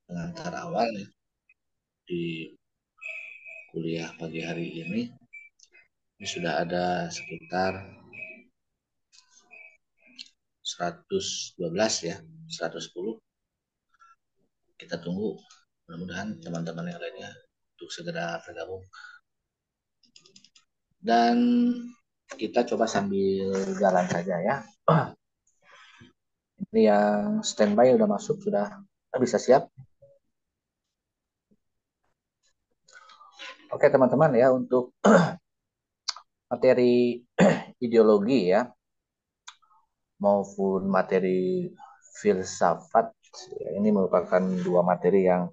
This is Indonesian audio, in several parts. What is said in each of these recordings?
pengantar awal ya, di kuliah pagi hari ini sudah ada sekitar 112 ya, 110. Kita tunggu mudah-mudahan teman-teman yang lainnya untuk segera bergabung. Dan kita coba sambil jalan saja ya. Ini yang standby udah masuk, sudah bisa siap. Oke teman-teman ya, untuk materi ideologi ya, maupun materi filsafat, ini merupakan dua materi yang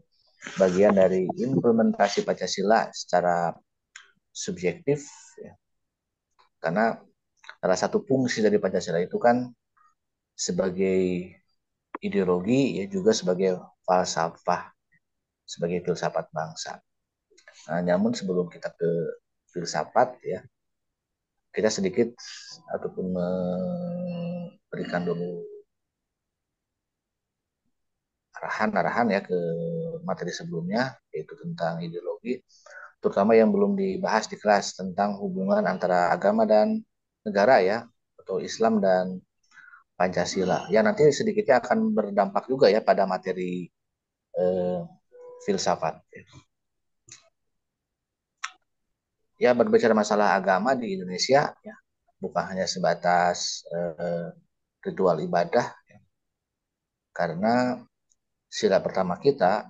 bagian dari implementasi Pancasila secara subjektif ya. Karena salah satu fungsi dari Pancasila itu kan sebagai ideologi ya, juga sebagai falsafah, sebagai filsafat bangsa. Nah, namun sebelum kita ke filsafat ya, kita sedikit ataupun memberikan dulu arahan-arahan ya ke materi sebelumnya, yaitu tentang ideologi, terutama yang belum dibahas di kelas tentang hubungan antara agama dan negara ya, atau Islam dan Pancasila. Ya nanti sedikitnya akan berdampak juga ya pada materi eh, filsafat. Ya berbicara masalah agama di Indonesia ya, bukan hanya sebatas ritual ibadah ya, karena sila pertama kita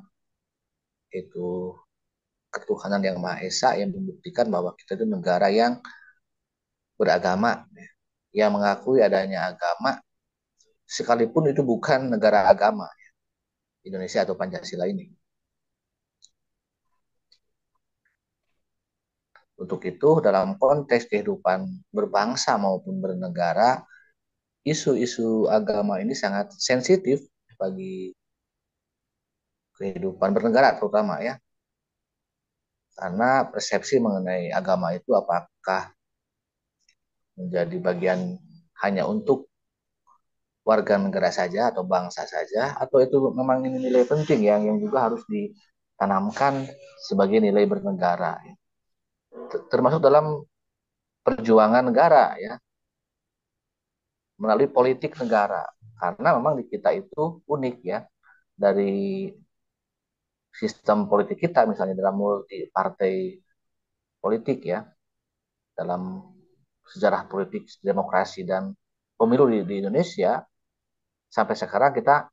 itu ketuhanan yang Maha Esa yang membuktikan bahwa kita itu negara yang beragama ya, yang mengakui adanya agama sekalipun itu bukan negara agama ya, Indonesia atau Pancasila ini. Untuk itu dalam konteks kehidupan berbangsa maupun bernegara, isu-isu agama ini sangat sensitif bagi kehidupan bernegara terutama ya, karena persepsi mengenai agama itu apakah menjadi bagian hanya untuk warga negara saja atau bangsa saja, atau itu memang ini nilai penting yang juga harus ditanamkan sebagai nilai bernegara ya. Termasuk dalam perjuangan negara ya, melalui politik negara, karena memang di kita itu unik ya, dari sistem politik kita misalnya dalam multi partai politik ya, dalam sejarah politik demokrasi dan pemilu di Indonesia sampai sekarang kita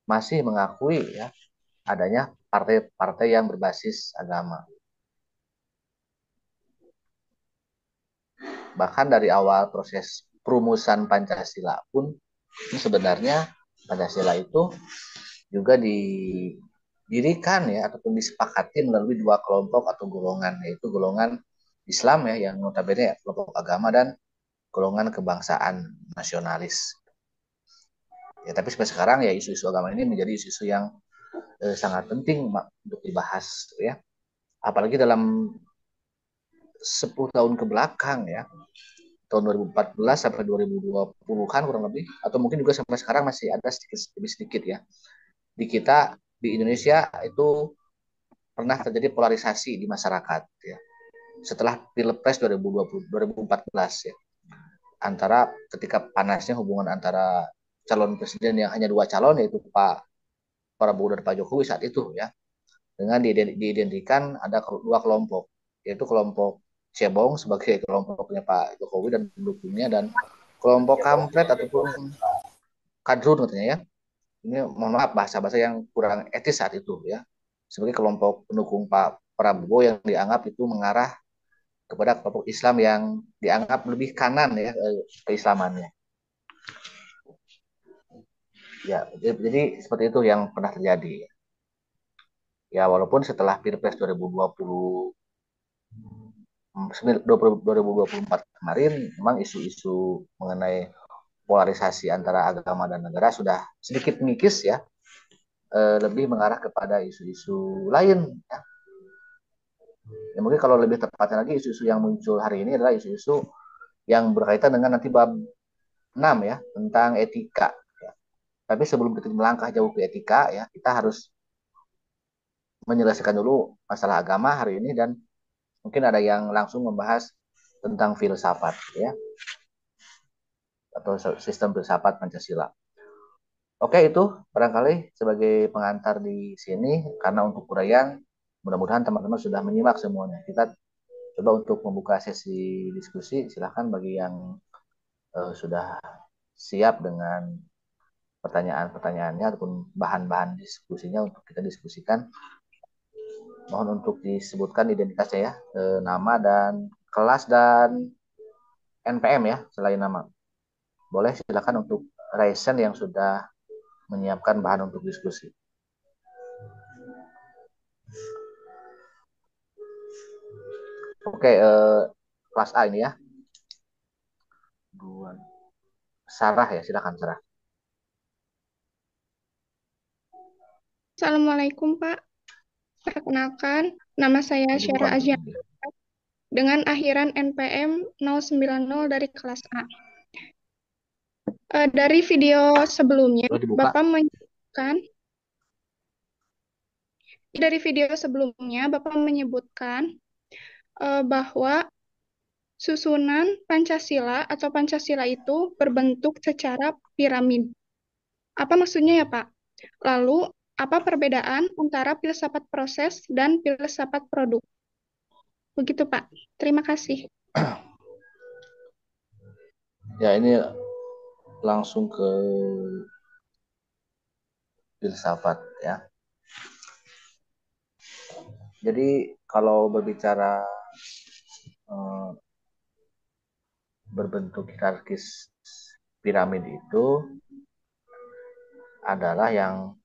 masih mengakui ya adanya partai-partai yang berbasis agama. Bahkan dari awal proses perumusan Pancasila pun sebenarnya Pancasila itu juga didirikan ya ataupun disepakati melalui dua kelompok atau golongan, yaitu golongan Islam ya yang notabene ya, kelompok agama, dan golongan kebangsaan nasionalis. Ya tapi sampai sekarang ya isu-isu agama ini menjadi isu-isu yang sangat penting untuk dibahas ya. Apalagi dalam 10 tahun ke belakang ya, tahun 2014 sampai 2020-an kurang lebih, atau mungkin juga sampai sekarang masih ada sedikit demi sedikit ya. Di kita di Indonesia itu pernah terjadi polarisasi di masyarakat ya. Setelah Pilpres 2020 2014 ya. Antara ketika panasnya hubungan antara calon presiden yang hanya dua calon, yaitu Pak Prabowo dan Pak Jokowi saat itu ya, dengan diidentikan ada dua kelompok, yaitu kelompok cebong sebagai kelompoknya Pak Jokowi dan pendukungnya, dan kelompok kampret ataupun kadrun katanya ya. Ini mohon maaf bahasa-bahasa yang kurang etis saat itu ya. Sebagai kelompok pendukung Pak Prabowo yang dianggap itu mengarah kepada kelompok Islam yang dianggap lebih kanan ya keislamannya. Ya, jadi seperti itu yang pernah terjadi. Ya, walaupun setelah Pilpres 2020 2024 kemarin memang isu-isu mengenai polarisasi antara agama dan negara sudah sedikit mengikis ya, lebih mengarah kepada isu-isu lain ya. Ya mungkin kalau lebih tepatnya lagi isu-isu yang muncul hari ini adalah isu-isu yang berkaitan dengan nanti bab 6 ya, tentang etika ya. Tapi sebelum kita melangkah jauh ke etika ya, kita harus menyelesaikan dulu masalah agama hari ini, dan mungkin ada yang langsung membahas tentang filsafat ya, atau sistem filsafat Pancasila. Oke, itu barangkali sebagai pengantar di sini, karena untuk uraian mudah-mudahan teman-teman sudah menyimak semuanya. Kita coba untuk membuka sesi diskusi. Silahkan bagi yang sudah siap dengan pertanyaan-pertanyaannya ataupun bahan-bahan diskusinya untuk kita diskusikan. Mohon untuk disebutkan identitasnya ya, nama dan kelas dan NPM ya, selain nama. Boleh silakan untuk Raisen yang sudah menyiapkan bahan untuk diskusi. Oke, kelas A ini ya. Sarah ya, silakan Sarah. Assalamualaikum Pak. Perkenalkan, nama saya Syara Dibuka Ajian mikrofon. dengan akhiran NPM 090 dari kelas A. Dari video sebelumnya, Boleh dibuka. Bapak menyebutkan bahwa susunan Pancasila atau Pancasila itu berbentuk secara piramid. Apa maksudnya ya Pak? Lalu, apa perbedaan antara filsafat proses dan filsafat produk? Begitu Pak. Terima kasih. Ya, ini langsung ke filsafat ya. Jadi kalau berbicara berbentuk hierarkis piramid itu adalah yang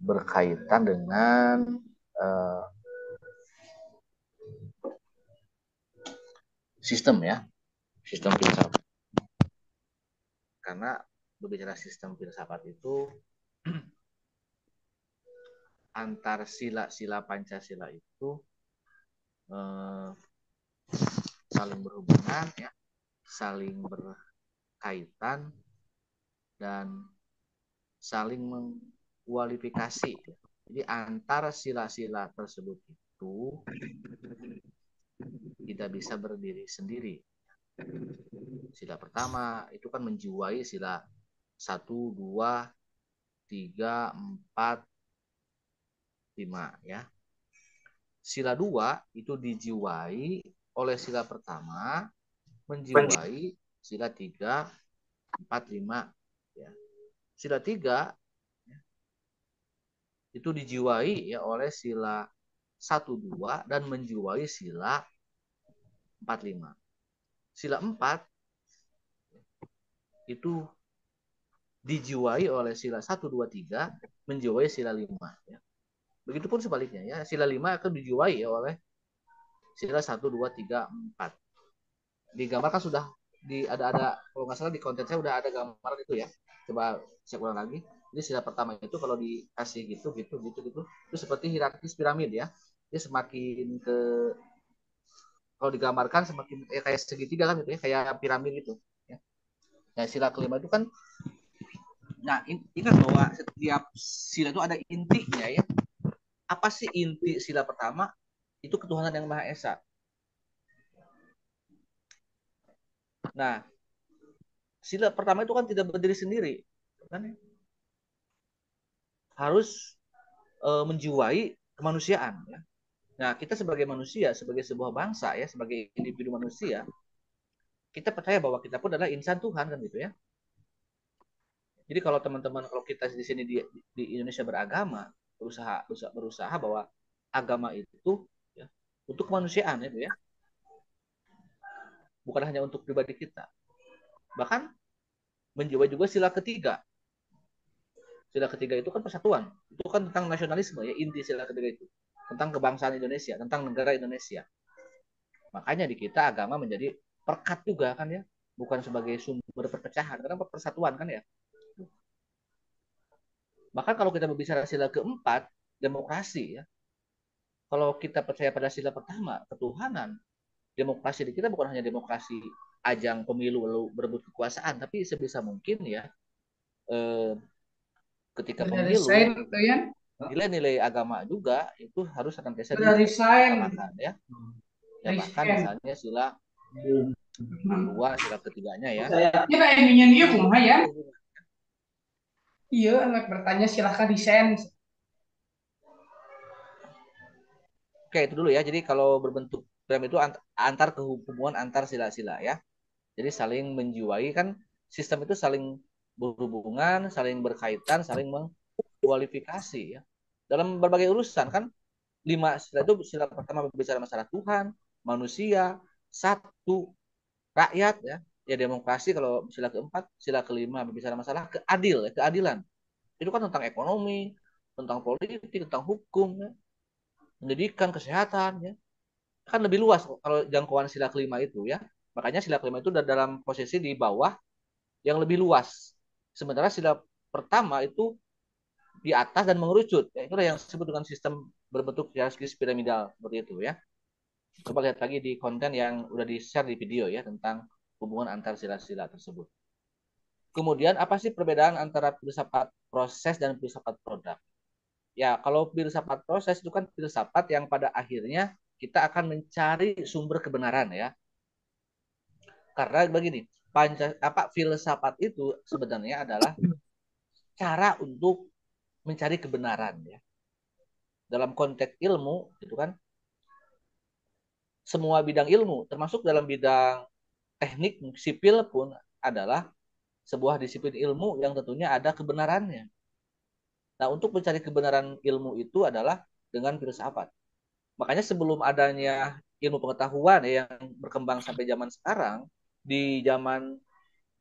berkaitan dengan sistem ya, sistem filsafat. Karena berbicara sistem filsafat itu antar sila-sila Pancasila itu saling berhubungan ya, saling berkaitan dan saling mengkualifikasi. Jadi antara sila-sila tersebut itu tidak bisa berdiri sendiri. Sila pertama itu kan menjiwai sila 1, 2, 3, 4, 5 ya. Sila 2 itu dijiwai oleh sila pertama, menjiwai sila 3, 4, 5 ya. Sila 3 itu dijiwai ya oleh sila 1, 2 dan menjiwai sila 4, 5. Sila 4 itu dijiwai oleh sila 1, 2, 3 menjiwai sila 5 ya. Begitupun sebaliknya ya, sila 5 akan dijiwai ya oleh sila 1, 2, 3, 4. Digambarkan sudah ada kalau nggak salah di konten saya udah ada gambar itu ya. Coba saya ulang lagi. Jadi sila pertama itu kalau dikasih gitu itu seperti hierarkis piramid ya. Dia semakin ke, kalau digambarkan semakin kayak segitiga kan gitu ya, kayak piramid itu ya. Nah, sila kelima itu kan, nah ingat bahwa setiap sila itu ada intinya ya. Apa sih inti sila pertama? Itu ketuhanan yang Maha Esa. Nah, sila pertama itu kan tidak berdiri sendiri, kan? Harus menjiwai kemanusiaan. Ya. Nah, kita sebagai manusia, sebagai sebuah bangsa ya, sebagai individu manusia, kita percaya bahwa kita pun adalah insan Tuhan kan gitu ya. Jadi kalau teman-teman, kalau kita di sini di Indonesia beragama, berusaha bahwa agama itu ya, untuk kemanusiaan itu ya, bukan hanya untuk pribadi kita. Bahkan menjiwai juga sila ketiga. Sila ketiga itu kan persatuan, itu kan tentang nasionalisme ya, inti sila ketiga itu tentang kebangsaan Indonesia, tentang negara Indonesia. Makanya di kita agama menjadi perkat juga kan ya, bukan sebagai sumber perpecahan, karena persatuan kan ya. Bahkan kalau kita berbicara sila keempat, demokrasi ya. Kalau kita percaya pada sila pertama, ketuhanan, demokrasi di kita bukan hanya demokrasi ajang pemilu lalu berebut kekuasaan, tapi sebisa mungkin ya, ketika pemilu nilai-nilai agama juga itu harus senantiasa Udah resign. diutamakan ya. Ya bahkan Resign. misalnya sila kedua, sila ketiganya ya. Kira ininya dia Itu kumaha ya? berhubungan. Iya, anak bertanya silahkan resign. Oke, itu dulu ya. Jadi kalau berbentuk piramid itu antar hubungan antar sila-sila ya. Jadi saling menjiwai kan, sistem itu saling berhubungan, saling berkaitan, saling mengkualifikasi ya. Dalam berbagai urusan kan, 5 sila itu, sila pertama berbicara masalah Tuhan, manusia, satu, rakyat ya. Ya demokrasi, kalau sila keempat, sila kelima berbicara masalah keadilan. Itu kan tentang ekonomi, tentang politik, tentang hukum ya, pendidikan, kesehatan ya. Kan lebih luas kalau jangkauan sila kelima itu ya. Makanya sila kelima itu dalam posisi di bawah yang lebih luas. Sementara sila pertama itu di atas dan mengerucut. Ya, itulah yang disebut dengan sistem berbentuk hierarkis piramidal seperti itu ya. Coba lihat lagi di konten yang udah di-share di video ya tentang hubungan antar sila-sila tersebut. Kemudian apa sih perbedaan antara filsafat proses dan filsafat produk? Ya, kalau filsafat proses itu kan filsafat yang pada akhirnya kita akan mencari sumber kebenaran ya. Karena begini, filsafat itu sebenarnya adalah cara untuk mencari kebenaran ya. Dalam konteks ilmu itu kan semua bidang ilmu termasuk dalam bidang teknik sipil pun adalah sebuah disiplin ilmu yang tentunya ada kebenarannya. Nah, untuk mencari kebenaran ilmu itu adalah dengan filsafat. Makanya sebelum adanya ilmu pengetahuan ya, yang berkembang sampai zaman sekarang, di zaman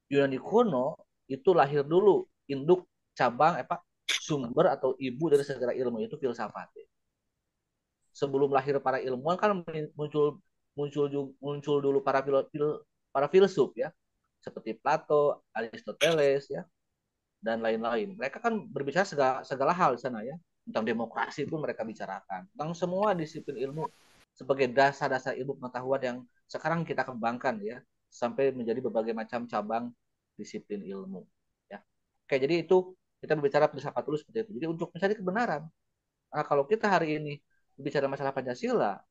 Yunani kuno itu lahir dulu induk cabang sumber atau ibu dari segala ilmu itu filsafat. Sebelum lahir para ilmuwan kan muncul muncul dulu para filsuf ya, seperti Plato, Aristoteles ya, dan lain-lain. Mereka kan berbicara segala hal di sana ya. Tentang demokrasi pun mereka bicarakan. Tentang semua disiplin ilmu sebagai dasar-dasar ilmu pengetahuan yang sekarang kita kembangkan ya, sampai menjadi berbagai macam cabang disiplin ilmu ya. Oke, jadi itu kita berbicara filsafat dulu seperti itu. Jadi untuk mencari kebenaran. Nah, kalau kita hari ini berbicara masalah Pancasila,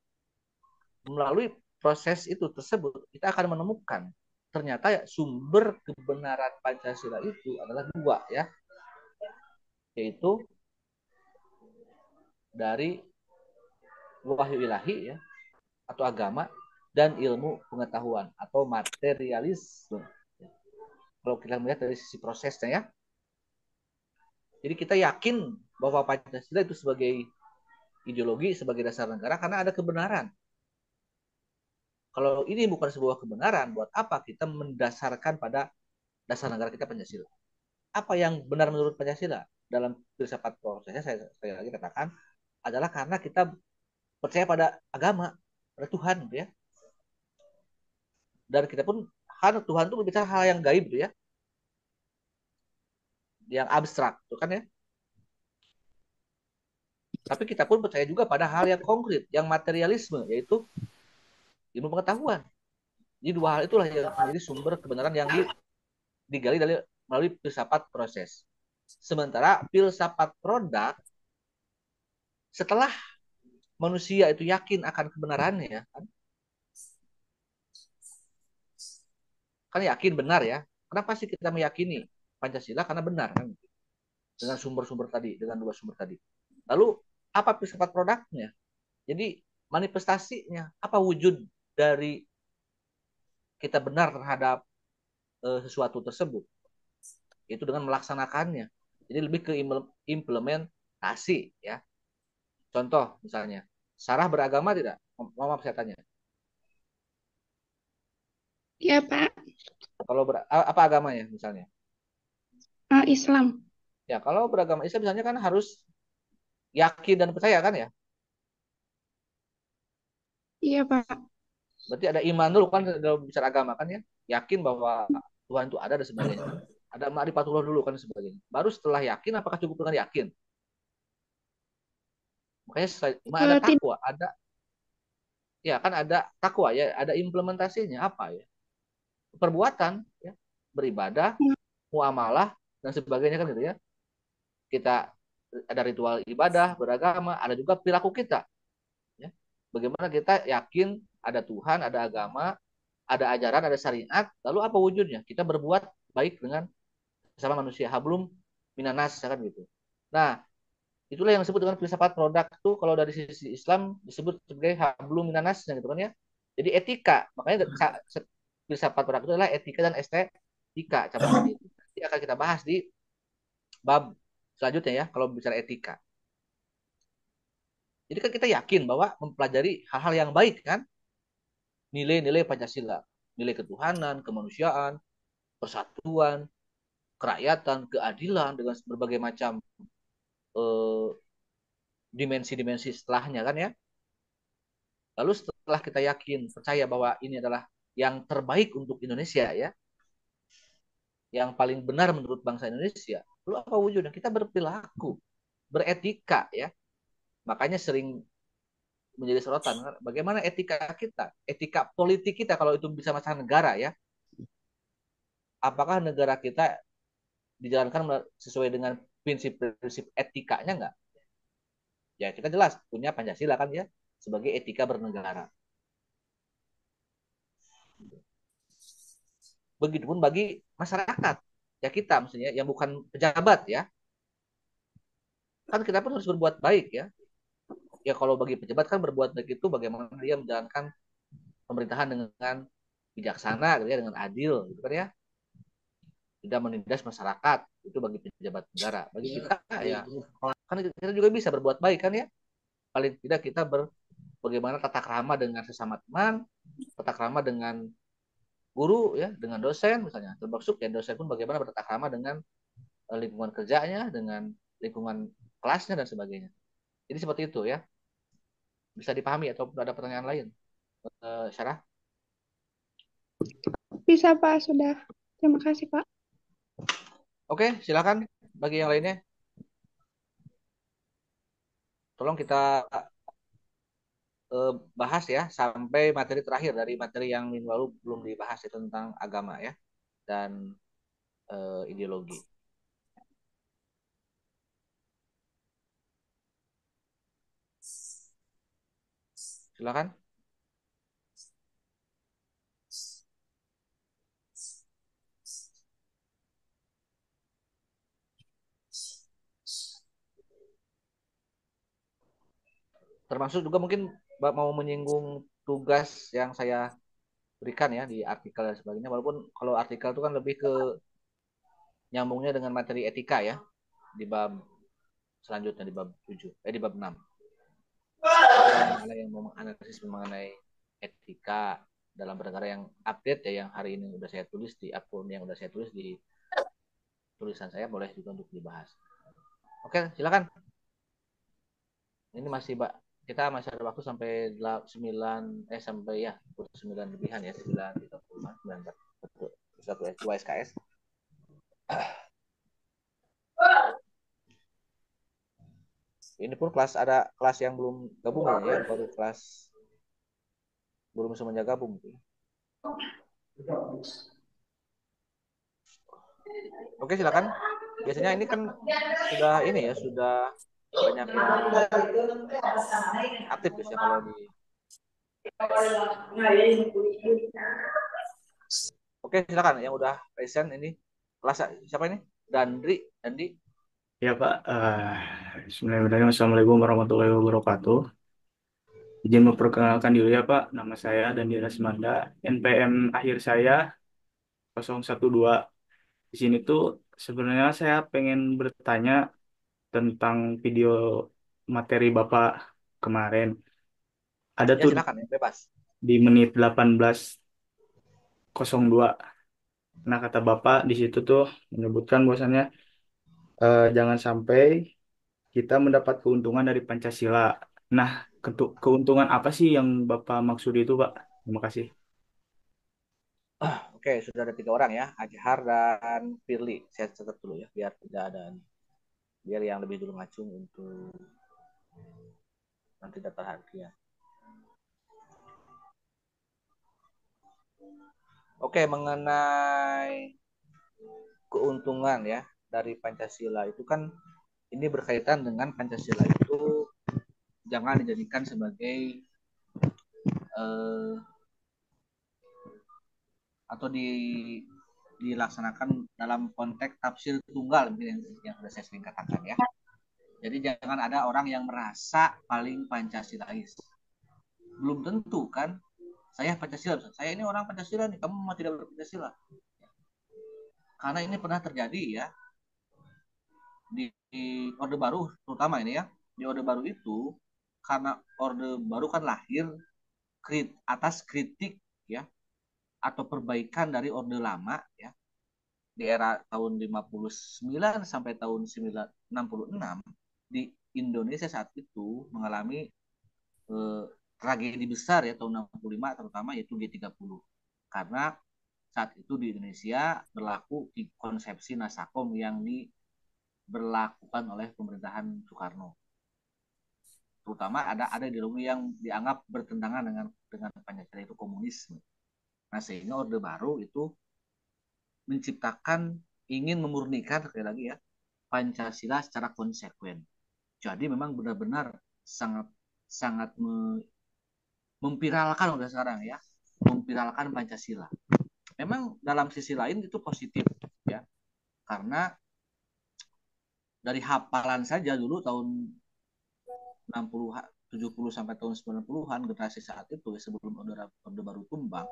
melalui proses itu tersebut kita akan menemukan ternyata ya, sumber kebenaran Pancasila itu adalah dua ya, yaitu dari wahyu ilahi ya, atau agama, dan ilmu pengetahuan atau materialisme. Kalau kita melihat dari sisi prosesnya ya, jadi kita yakin bahwa Pancasila itu sebagai ideologi, sebagai dasar negara karena ada kebenaran. Kalau ini bukan sebuah kebenaran, buat apa kita mendasarkan pada dasar negara kita Pancasila? Apa yang benar menurut Pancasila? Dalam filsafat prosesnya saya lagi katakan adalah karena kita percaya pada agama, pada Tuhan gitu ya. Dan kita pun kan Tuhan itu berbicara hal yang gaib gitu ya, yang abstrak itu kan ya. Tapi kita pun percaya juga pada hal yang konkret, yang materialisme, yaitu ilmu pengetahuan. Jadi dua hal itulah yang menjadi sumber kebenaran yang digali dari melalui filsafat proses. Sementara filsafat produk, setelah manusia itu yakin akan kebenarannya, kan yakin benar ya. Kenapa sih kita meyakini Pancasila? Karena benar kan, dengan sumber-sumber tadi, dengan dua sumber tadi. Lalu apa filsafat produknya? Jadi manifestasinya, apa wujud dari kita benar terhadap sesuatu tersebut? Itu dengan melaksanakannya. Jadi lebih ke implementasi ya. Contoh misalnya, Sarah beragama tidak? Maaf saya tanya. Ya, Pak. Kalau apa agamanya misalnya? Islam. Ya, kalau beragama Islam misalnya kan harus yakin dan percaya kan ya? Iya, Pak. Berarti ada iman dulu kan dalam bicara agama kan ya. Yakin bahwa Tuhan itu ada dan sebagainya. Ada ma'rifatullah dulu kan dan sebagainya. Baru setelah yakin, apakah cukup dengan yakin? Makanya ada Tidak. takwa, ya kan ada takwa ya, ada implementasinya apa ya? Perbuatan ya, beribadah, muamalah dan sebagainya kan gitu ya. Kita ada ritual ibadah, beragama, ada juga perilaku kita. Ya. Bagaimana kita yakin ada Tuhan, ada agama, ada ajaran, ada syariat, lalu apa wujudnya? Kita berbuat baik dengan sesama manusia. Hablum minanas, kan gitu. Nah, itulah yang disebut dengan filsafat produk tuh kalau dari sisi Islam disebut sebagai hablum minanas, gitu kan ya. Jadi etika, makanya filsafat produk itu adalah etika dan estetika cabang dari itu. Nanti akan kita bahas di bab selanjutnya ya kalau bicara etika. Jadi kan kita yakin bahwa mempelajari hal-hal yang baik kan, nilai-nilai Pancasila, nilai ketuhanan, kemanusiaan, persatuan, kerakyatan, keadilan dengan berbagai macam eh, dimensi-dimensi setelahnya kan ya. Lalu setelah kita yakin, percaya bahwa ini adalah yang terbaik untuk Indonesia ya, yang paling benar menurut bangsa Indonesia, lalu apa wujudnya? Kita berperilaku, beretika ya. Makanya sering menjadi sorotan kan? Bagaimana etika kita, etika politik kita kalau itu bisa masalah negara ya. Apakah negara kita dijalankan sesuai dengan prinsip-prinsip etikanya enggak? Ya kita jelas punya Pancasila kan ya sebagai etika bernegara. Begitupun bagi masyarakat ya kita maksudnya yang bukan pejabat ya, kan kita pun harus berbuat baik ya. Ya kalau bagi pejabat kan berbuat baik itu bagaimana dia menjalankan pemerintahan dengan bijaksana gitu ya, dengan adil gitu kan ya, tidak menindas masyarakat, itu bagi pejabat negara. Bagi kita ya kan kita juga bisa berbuat baik kan ya, paling tidak kita bagaimana tata krama dengan sesama teman, tata krama dengan guru ya, dengan dosen misalnya, termasuk ya dosen pun bagaimana bertata krama dengan lingkungan kerjanya, dengan lingkungan kelasnya dan sebagainya. Jadi seperti itu ya, bisa dipahami atau ada pertanyaan lain, Syarah? Bisa, Pak. Sudah. Terima kasih, Pak. Oke, silakan bagi yang lainnya. Tolong kita bahas ya sampai materi terakhir dari materi yang minggu lalu belum dibahas itu tentang agama ya dan ideologi. Silakan. Termasuk juga mungkin mau menyinggung tugas yang saya berikan ya di artikel dan sebagainya. Walaupun kalau artikel itu kan lebih ke nyambungnya dengan materi etika ya di bab selanjutnya di bab 7 di bab 6. Ada yang mau menganalisis mengenai etika dalam bernegara yang update ya, yang hari ini udah saya tulis di akun yang udah saya tulis di tulisan saya, boleh juga untuk dibahas. Oke, silakan. Ini masih kita masih ada waktu sampai 9 sampai ya 9 lebihan ya 9 betul 1 SKS. Ini pun ada kelas yang belum gabung ya, baru kelas belum semuanya gabung. Oke, silakan. Biasanya ini kan sudah ini ya, sudah banyak yang aktif ya kalau di. Oke, silakan yang udah present ini. Kelas siapa ini? Dandi. Ya Pak, Bismillahirrahmanirrahim. Assalamualaikum warahmatullahi wabarakatuh. Izin memperkenalkan diri ya Pak, nama saya Dandi Rasmanda, NPM akhir saya 012. Di sini tuh sebenarnya saya pengen bertanya tentang video materi Bapak kemarin. Ada Ya tuh silakan ya, bebas. di menit 18:02. Nah, kata Bapak di situ tuh menyebutkan bahwasannya jangan sampai kita mendapat keuntungan dari Pancasila. Nah, keuntungan apa sih yang Bapak maksud itu, Pak? Terima kasih. Oke, sudah ada 3 orang ya, Ajhar dan Firly. Saya catat dulu ya, biar tidak ada biar yang lebih dulu ngacung untuk nanti dapat hadiah. Oke, mengenai keuntungan ya dari Pancasila itu kan ini berkaitan dengan Pancasila itu jangan dijadikan sebagai atau dilaksanakan dalam konteks tafsir tunggal yang sudah saya sering katakan ya. Jadi jangan ada orang yang merasa paling Pancasilais. Belum tentu kan, saya Pancasila, saya ini orang Pancasila nih, kamu mau tidak berpancasila. Karena ini pernah terjadi ya di Orde Baru terutama ini ya. Di Orde Baru itu karena Orde Baru kan lahir atas kritik ya atau perbaikan dari Orde Lama ya di era tahun 59 sampai tahun 66 di Indonesia saat itu mengalami tragedi besar ya tahun 65 terutama yaitu G30 karena saat itu di Indonesia berlaku di konsepsi Nasakom yang diberlakukan oleh pemerintahan Soekarno terutama ada ideologi yang dianggap bertentangan dengan Pancasila itu komunisme. Nah sehingga Orde Baru itu menciptakan ingin memurnikan sekali lagi ya Pancasila secara konsekuen. Jadi memang benar-benar sangat sangat memviralkan udah sekarang ya, memviralkan Pancasila. Memang dalam sisi lain itu positif ya, karena dari hafalan saja dulu tahun 60 70 sampai tahun 90-an generasi saat itu sebelum Orde Baru tumbang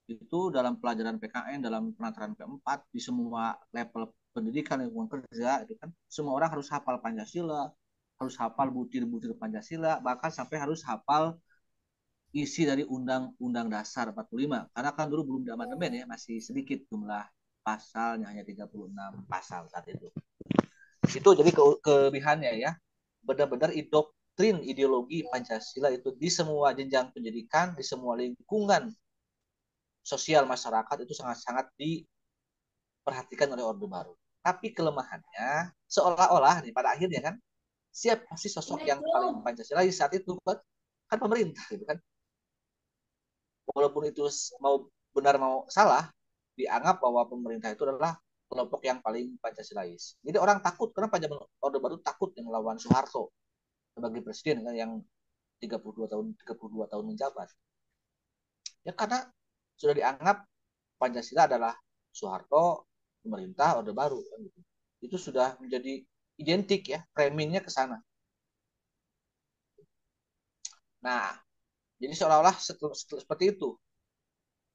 itu dalam pelajaran PKN dalam penataran P4 di semua level pendidikan lingkungan kerja itu kan semua orang harus hafal Pancasila, harus hafal butir-butir Pancasila, bahkan sampai harus hafal isi dari Undang-Undang Dasar 45 karena kan dulu belum diamandemen ya, masih sedikit jumlah pasalnya, hanya 36 pasal saat itu. Itu jadi kelebihannya ya, benar-benar doktrin ideologi Pancasila itu di semua jenjang pendidikan, di semua lingkungan sosial masyarakat itu sangat-sangat diperhatikan oleh Orde Baru. Tapi kelemahannya seolah-olah nih pada akhirnya kan siapa sih sosok yang paling Pancasila saat itu kan pemerintah gitu kan. Walaupun itu mau benar mau salah dianggap bahwa pemerintah itu adalah kelompok yang paling Pancasilais. Jadi orang takut karena Orde Baru takut yang melawan Soeharto sebagai presiden kan yang 32 tahun menjabat. Ya karena sudah dianggap Pancasila adalah Soeharto, pemerintah, Orde Baru. Kan gitu. Itu sudah menjadi identik ya, framingnya ke sana. Nah, jadi seolah-olah seperti itu.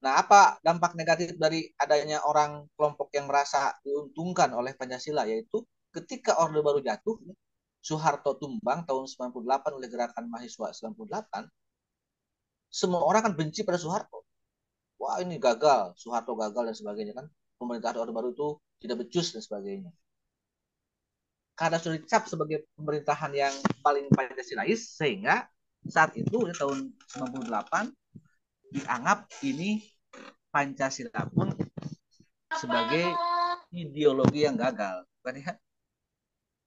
Nah, apa dampak negatif dari adanya orang kelompok yang merasa diuntungkan oleh Pancasila, yaitu ketika Orde Baru jatuh, Soeharto tumbang tahun 98 oleh gerakan mahasiswa 98, semua orang kan benci pada Soeharto. Wah ini gagal, Soeharto gagal dan sebagainya kan. Pemerintahan Orde Baru itu tidak becus dan sebagainya. Karena sudah dicap sebagai pemerintahan yang paling Pancasilais, sehingga saat itu di tahun 98 dianggap ini Pancasila pun sebagai ideologi yang gagal, bukan ya?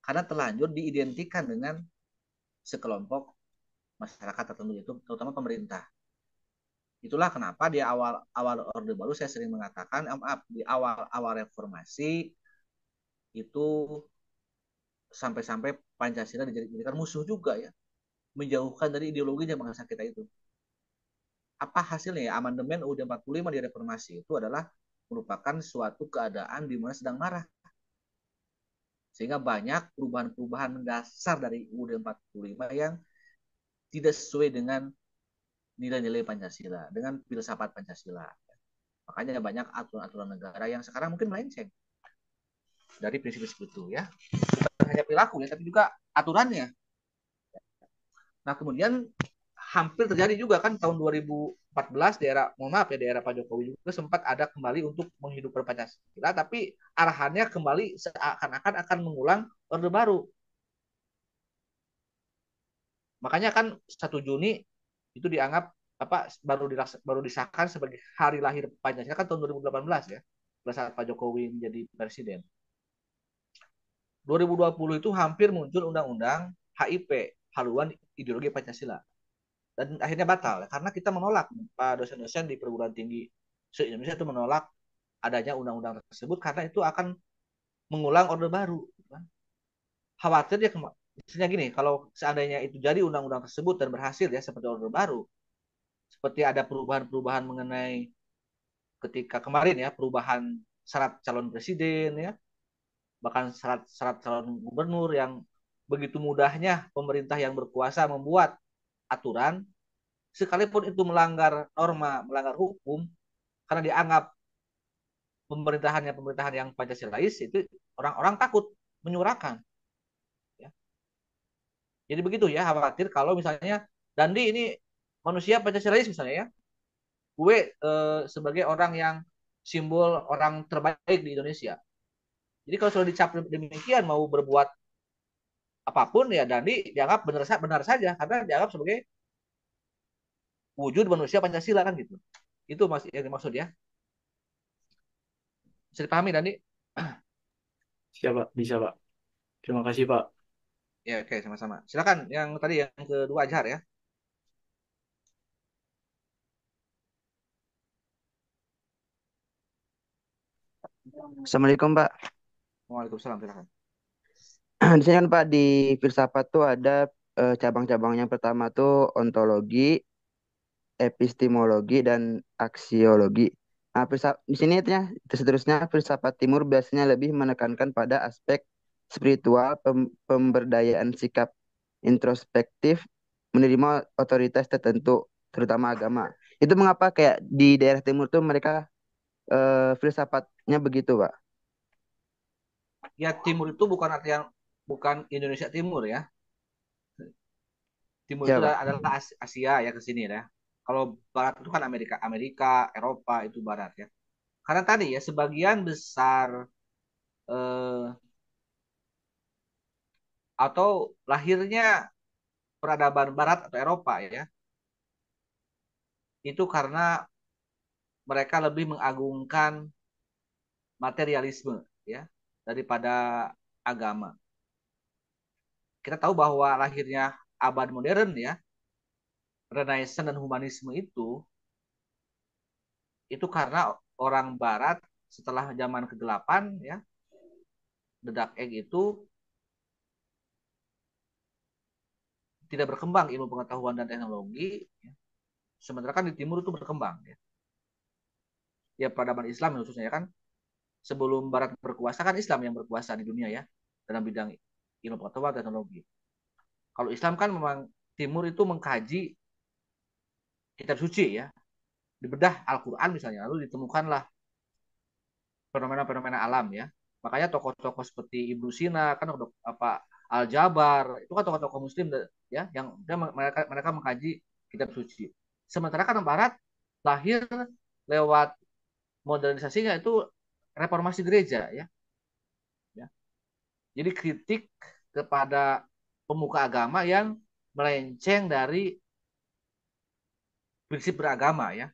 Karena terlanjur diidentikan dengan sekelompok masyarakat tertentu itu, terutama pemerintah. Itulah kenapa di awal Orde Baru saya sering mengatakan, maaf, di awal reformasi itu sampai-sampai Pancasila dijadikan musuh juga ya, menjauhkan dari ideologinya bangsa kita itu. Apa hasilnya ya? Amandemen UUD 45 di reformasi itu adalah merupakan suatu keadaan di mana sedang marah. Sehingga banyak perubahan-perubahan dasar dari UUD 45 yang tidak sesuai dengan nilai-nilai Pancasila, dengan filsafat Pancasila. Makanya banyak aturan-aturan negara yang sekarang mungkin melenceng dari prinsip-prinsip itu ya. Bukan hanya perilaku ya, tapi juga aturannya. Nah, kemudian hampir terjadi juga kan tahun 2014 di era, mohon maaf ya, di era Pak Jokowi juga sempat ada kembali untuk menghidupkan Pancasila, tapi arahannya kembali seakan-akan akan mengulang Orde Baru. Makanya kan 1 Juni itu dianggap baru disahkan sebagai hari lahir Pancasila kan tahun 2018 ya, pada saat Pak Jokowi menjadi presiden. 2020 itu hampir muncul undang-undang HIP, haluan ideologi Pancasila. Dan akhirnya batal karena kita menolak, Pak dosen-dosen di perguruan tinggi se-Indonesia itu menolak adanya undang-undang tersebut karena itu akan mengulang Orde Baru. khawatir ya misalnya gini, kalau seandainya itu jadi undang-undang tersebut dan berhasil ya seperti Orde Baru, seperti ada perubahan-perubahan mengenai ketika kemarin ya perubahan syarat calon presiden ya, bahkan syarat calon gubernur yang begitu mudahnya pemerintah yang berkuasa membuat aturan sekalipun itu melanggar norma, melanggar hukum karena dianggap pemerintahan yang Pancasilais itu orang-orang takut menyuarakan ya. Jadi begitu ya khawatir kalau misalnya Dandi ini manusia Pancasilais misalnya ya, gue sebagai orang yang simbol orang terbaik di Indonesia. Jadi kalau sudah dicap demikian mau berbuat apapun ya Dandi dianggap benar saja karena dianggap sebagai wujud manusia Pancasila kan gitu. Itu yang dimaksud ya. Bisa dipahami Dandi? Siap, Pak. Bisa, Pak. Terima kasih, Pak. Ya oke sama-sama. Silakan yang tadi yang kedua Azhar ya. Assalamualaikum Pak. Waalaikumsalam silakan. Di sini kan Pak di filsafat tuh ada cabang-cabang yang pertama tuh ontologi, epistemologi dan aksiologi. Nah, di sini seterusnya filsafat timur biasanya lebih menekankan pada aspek spiritual, pemberdayaan sikap introspektif, menerima otoritas tertentu, terutama agama. Itu mengapa kayak di daerah timur tuh mereka filsafatnya begitu, Pak? Ya timur itu bukan artinya bukan Indonesia Timur ya. Timur itu Ya, Pak. adalah Asia ya ke sini ya. Kalau barat itu kan Amerika, Amerika, Eropa itu barat ya. Karena tadi ya sebagian besar eh, atau lahirnya peradaban barat atau Eropa ya, itu karena mereka lebih mengagungkan materialisme ya daripada agama. Kita tahu bahwa lahirnya abad modern ya, Renaissance dan humanisme itu karena orang barat setelah zaman kegelapan ya, The Dark Age itu tidak berkembang ilmu pengetahuan dan teknologi ya. Sementara kan di timur itu berkembang ya. Ya peradaban Islam khususnya ya kan sebelum barat berkuasa kan Islam yang berkuasa di dunia ya dalam bidang ilmu pengetahuan dan teknologi. Kalau Islam kan memang timur itu mengkaji kitab suci ya, dibedah Al-Qur'an misalnya lalu ditemukanlah fenomena-fenomena alam ya. Makanya tokoh-tokoh seperti Ibnu Sina kan apa Al-Jabar itu kan tokoh-tokoh muslim ya yang mereka mengkaji kitab suci. Sementara kan barat lahir lewat modernisasinya itu reformasi gereja ya. Ya. Jadi kritik kepada pemuka agama yang melenceng dari prinsip beragama ya.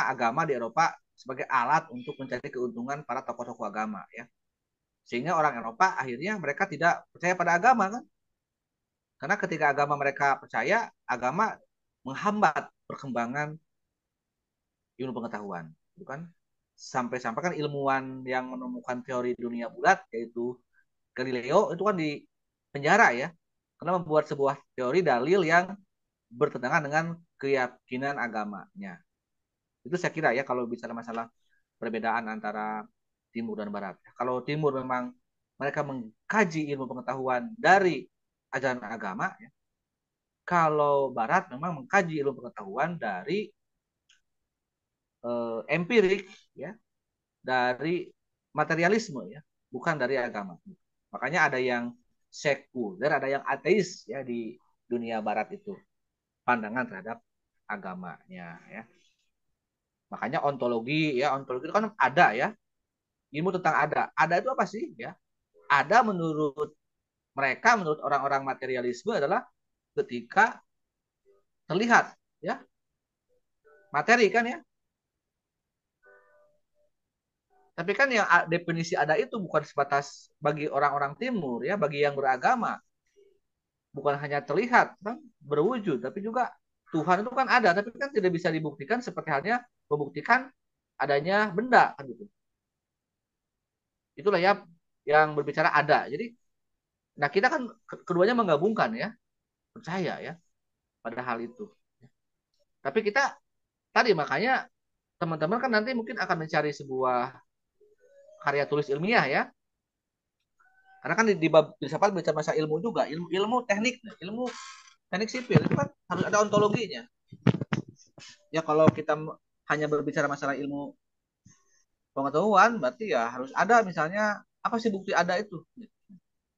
Agama di Eropa sebagai alat untuk mencari keuntungan para tokoh-tokoh agama ya. Sehingga orang Eropa akhirnya mereka tidak percaya pada agama kan. Karena ketika agama mereka percaya, agama menghambat perkembangan ilmu pengetahuan. Itu kan sampai-sampai kan ilmuwan yang menemukan teori dunia bulat yaitu Galileo itu kan di penjara ya. Karena membuat sebuah teori dalil yang bertentangan dengan keyakinan agamanya. Itu saya kira ya kalau bicara masalah perbedaan antara timur dan barat. Kalau timur memang mereka mengkaji ilmu pengetahuan dari ajaran agama, ya. Kalau barat memang mengkaji ilmu pengetahuan dari empirik, ya, dari materialisme, ya, bukan dari agama. Makanya ada yang sekuler, ada yang ateis, ya, di dunia barat itu pandangan terhadap agamanya, ya. Makanya ontologi itu kan ada ya, ilmu tentang ada. Ada itu apa sih? Ya, ada menurut mereka, menurut orang-orang materialisme adalah ketika terlihat, ya, materi kan ya. Tapi kan yang definisi ada itu bukan sebatas bagi orang-orang timur ya, bagi yang beragama. Bukan hanya terlihat, kan, berwujud, tapi juga Tuhan itu kan ada, tapi kan tidak bisa dibuktikan seperti halnya membuktikan adanya benda kan gitu. Itulah ya yang berbicara ada. Jadi Nah, kita kan keduanya menggabungkan ya, percaya ya pada hal itu. Tapi kita tadi makanya teman-teman kan nanti mungkin akan mencari sebuah karya tulis ilmiah ya. Karena kan di bab filsafat bicara masalah ilmu juga, ilmu teknik, ilmu teknik sipil itu kan harus ada ontologinya. Ya kalau kita hanya berbicara masalah ilmu pengetahuan, berarti ya harus ada misalnya apa sih bukti ada itu.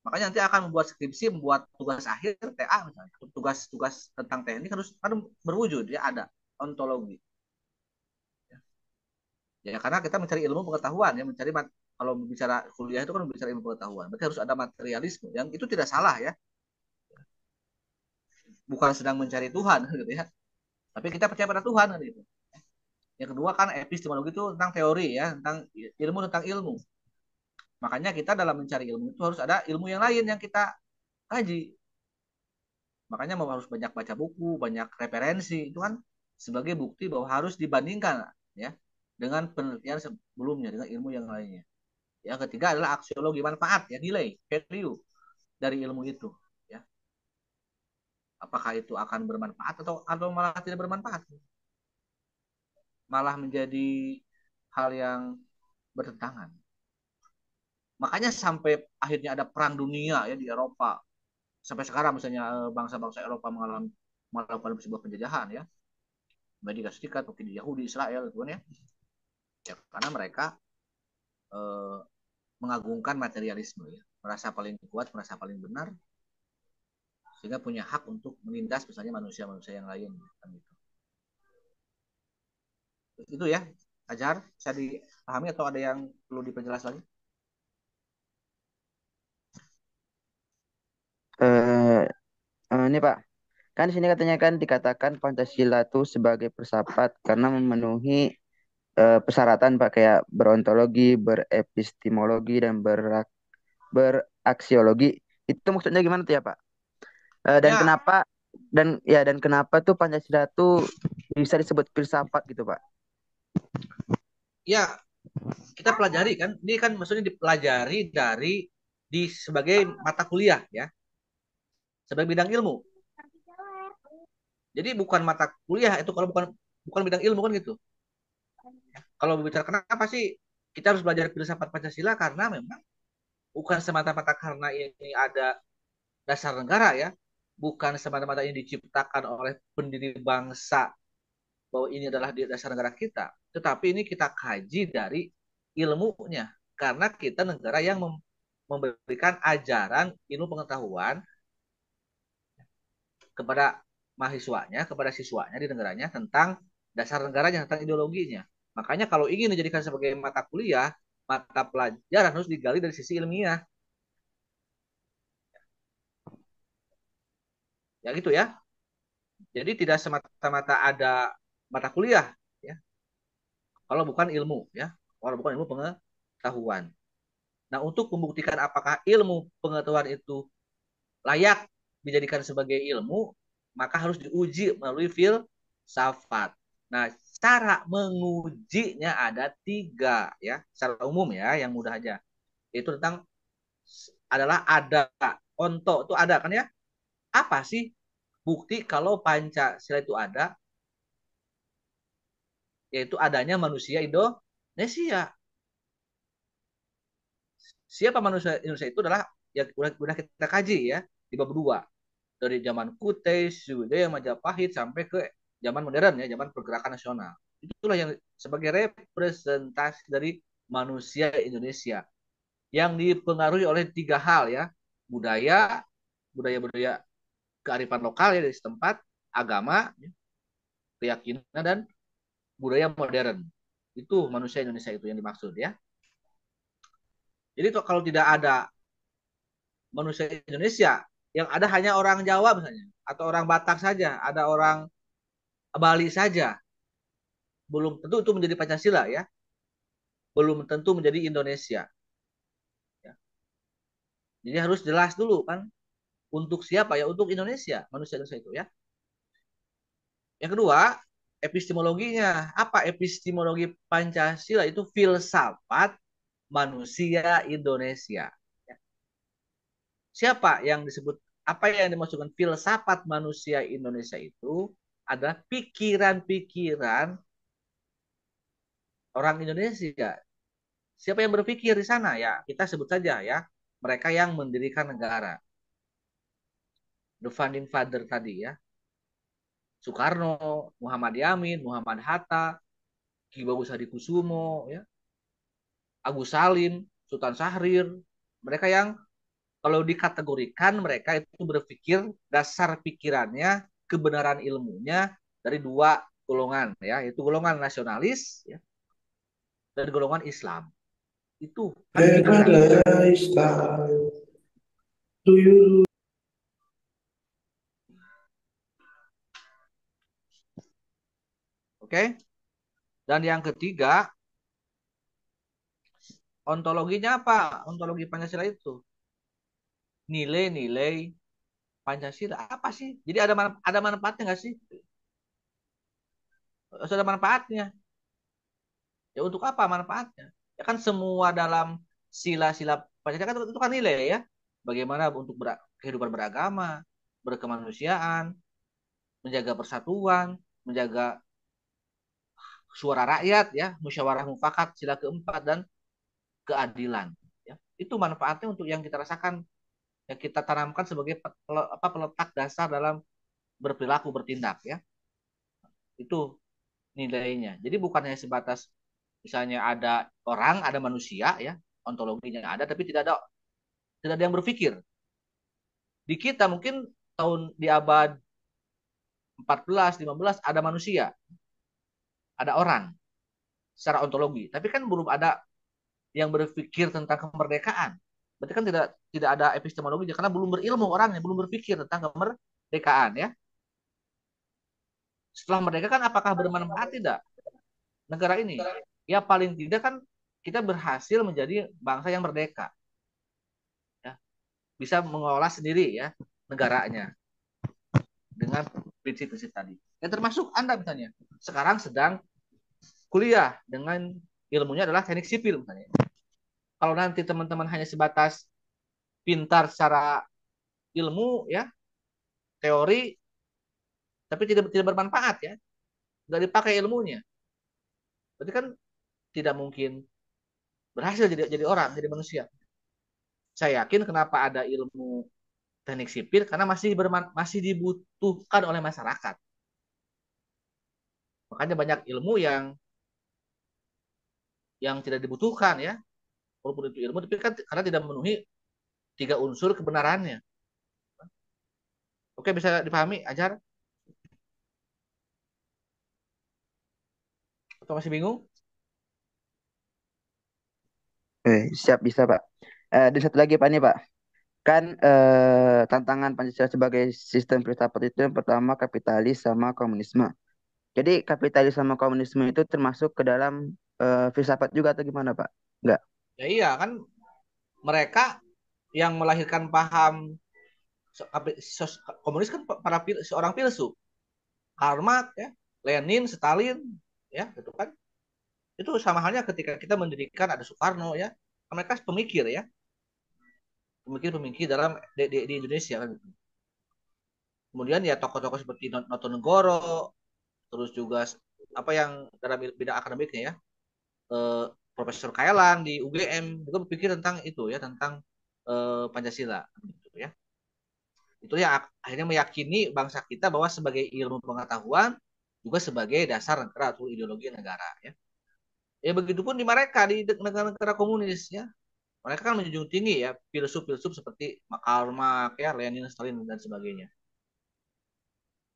Makanya nanti akan membuat skripsi, membuat tugas akhir TA misalnya, tugas-tugas tentang teknik harus berwujud ya ada ontologi. Ya karena kita mencari ilmu pengetahuan ya, mencari kalau bicara kuliah itu kan bicara ilmu pengetahuan, berarti harus ada materialisme yang itu tidak salah ya, bukan sedang mencari Tuhan gitu ya, tapi kita percaya pada Tuhan gitu. Yang kedua kan epistemologi itu tentang teori ya, tentang ilmu. Makanya kita dalam mencari ilmu itu harus ada ilmu yang lain yang kita kaji. Makanya harus banyak baca buku, banyak referensi itu kan sebagai bukti bahwa harus dibandingkan ya dengan penelitian sebelumnya dengan ilmu yang lainnya. Yang ketiga adalah aksiologi manfaat ya, nilai value dari ilmu itu ya. Apakah itu akan bermanfaat atau malah tidak bermanfaat? Malah menjadi hal yang bertentangan. Makanya sampai akhirnya ada perang dunia ya di Eropa. Sampai sekarang misalnya bangsa-bangsa Eropa melakukan sebuah penjajahan ya. Amerika Serikat, mungkin di Yahudi, Israel gitu kan ya. Ya karena mereka eh, mengagungkan materialisme ya. Merasa paling kuat, merasa paling benar, sehingga punya hak untuk menindas misalnya manusia-manusia yang lain kan gitu. Itu ya, Ajar, bisa dipahami atau ada yang perlu diperjelas lagi? Eh, ini Pak, kan di sini katanya kan dikatakan Pancasila itu sebagai filsafat karena memenuhi persyaratan Pak kayak berontologi, berepistemologi dan beraksiologi. Itu maksudnya gimana tuh ya Pak? Dan Ya, kenapa tuh Pancasila tuh bisa disebut filsafat gitu Pak? ya kita pelajari kan, ini kan maksudnya dipelajari sebagai mata kuliah ya, sebagai bidang ilmu. Jadi bukan mata kuliah itu kalau bukan bukan bidang ilmu kan gitu. Kalau berbicara kenapa sih kita harus belajar filsafat Pancasila, karena memang bukan semata-mata karena ini ada dasar negara ya, bukan semata-mata ini diciptakan oleh pendiri bangsa bahwa ini adalah dasar negara kita, tetapi ini kita kaji dari ilmunya, karena kita negara yang memberikan ajaran ilmu pengetahuan kepada mahasiswanya, kepada siswanya di negaranya tentang dasar negaranya, tentang ideologinya. Makanya kalau ingin dijadikan sebagai mata kuliah, mata pelajaran harus digali dari sisi ilmiah. Ya gitu ya. Jadi tidak semata-mata ada mata kuliah ya, kalau bukan ilmu ya, kalau bukan ilmu pengetahuan. Nah, untuk membuktikan apakah ilmu pengetahuan itu layak dijadikan sebagai ilmu, maka harus diuji melalui filsafat. Nah, cara mengujinya ada tiga ya, secara umum ya, yang mudah aja. Itu tentang adalah ada onto itu ada kan ya? Apa sih bukti kalau Pancasila itu ada? Yaitu adanya manusia Indonesia. Siapa manusia Indonesia itu adalah yang udah kita kaji ya di bab 2 dari zaman Kutai, Sriwijaya, Majapahit sampai ke zaman modern ya, zaman pergerakan nasional. Itulah yang sebagai representasi dari manusia Indonesia yang dipengaruhi oleh tiga hal ya, budaya, budaya kearifan lokal ya dari setempat, agama, keyakinan dan budaya modern. Itu manusia Indonesia itu yang dimaksud ya. Jadi kalau tidak ada manusia Indonesia, yang ada hanya orang Jawa misalnya, atau orang Batak saja, ada orang Bali saja, belum tentu itu menjadi Pancasila ya, belum tentu menjadi Indonesia. Ya. Jadi harus jelas dulu kan, untuk siapa ya, untuk Indonesia, manusia Indonesia itu ya. Yang kedua, epistemologinya. Apa epistemologi Pancasila? Itu filsafat manusia Indonesia. Ya. Siapa yang disebut, apa yang dimaksudkan filsafat manusia Indonesia itu adalah pikiran-pikiran orang Indonesia. Siapa yang berpikir di sana? Ya, kita sebut saja ya, mereka yang mendirikan negara. The founding father tadi ya. Soekarno, Muhammad Yamin, Muhammad Hatta, Ki Bagus Hadikusumo, ya, Agus Salim, Sultan Syahrir. Mereka yang kalau dikategorikan mereka itu berpikir dasar pikirannya, kebenaran ilmunya dari dua golongan ya, yaitu golongan nasionalis ya, dan golongan Islam. Itu kan pikiran. Oke. Dan yang ketiga, ontologinya apa? Ontologi Pancasila itu nilai-nilai Pancasila apa sih? Jadi ada manfaatnya nggak sih? Harus ada manfaatnya. Ya untuk apa manfaatnya? Ya kan semua dalam sila-sila Pancasila kan itu kan nilai ya. Bagaimana untuk kehidupan beragama, berkemanusiaan, menjaga persatuan, menjaga suara rakyat ya, musyawarah mufakat sila keempat dan keadilan. Ya. Itu manfaatnya untuk yang kita rasakan, yang kita tanamkan sebagai peletak dasar dalam berperilaku bertindak ya. Itu nilainya. Jadi bukan hanya sebatas misalnya ada orang, ada manusia ya, ontologinya ada tapi tidak ada yang berpikir. Di kita mungkin di abad 14, 15 ada manusia, ada orang secara ontologi, tapi kan belum ada yang berpikir tentang kemerdekaan. Berarti kan tidak ada epistemologi karena belum berilmu orangnya, belum berpikir tentang kemerdekaan ya. Setelah merdeka kan apakah bermanfaat tidak negara ini? Ya paling tidak kan kita berhasil menjadi bangsa yang merdeka. Ya, bisa mengelola sendiri ya negaranya dengan prinsip-prinsip tadi. Ya termasuk Anda misalnya sekarang sedang kuliah dengan ilmunya adalah teknik sipil misalnya. Kalau nanti teman-teman hanya sebatas pintar secara ilmu ya, teori, tapi tidak bermanfaat ya, nggak dipakai ilmunya, berarti kan tidak mungkin berhasil jadi orang, jadi manusia. Saya yakin kenapa ada ilmu teknik sipil karena masih dibutuhkan oleh masyarakat. Makanya banyak ilmu yang tidak dibutuhkan ya, walaupun itu ilmu, tapi kan karena tidak memenuhi tiga unsur kebenarannya. Oke, bisa dipahami, Ajar? Atau masih bingung? Siap bisa Pak. Dan satu lagi Pak nih Pak. Kan tantangan Pancasila sebagai sistem filsafat itu yang pertama kapitalis sama komunisme. Jadi kapitalis sama komunisme itu termasuk ke dalam filsafat juga atau gimana Pak? Enggak. Ya iya kan mereka yang melahirkan paham komunis kan seorang filsuf. Karl Marx ya, Lenin, Stalin ya, gitu kan. Itu sama halnya ketika kita mendirikan ada Soekarno ya. Mereka pemikir ya. Pemikir-pemikir dalam di Indonesia kan. Kemudian ya tokoh-tokoh seperti Notonegoro, terus juga apa yang dalam bidang akademiknya ya, Profesor Kailan di UGM juga berpikir tentang itu ya, tentang Pancasila gitu ya. Itu ya akhirnya meyakini bangsa kita bahwa sebagai ilmu pengetahuan juga sebagai dasar negara atau ideologi negara ya. Ya begitupun di mereka di negara-negara komunis ya. Mereka kan menjunjung tinggi ya filsuf-filsuf seperti Karl Marx ya, Lenin, Stalin dan sebagainya.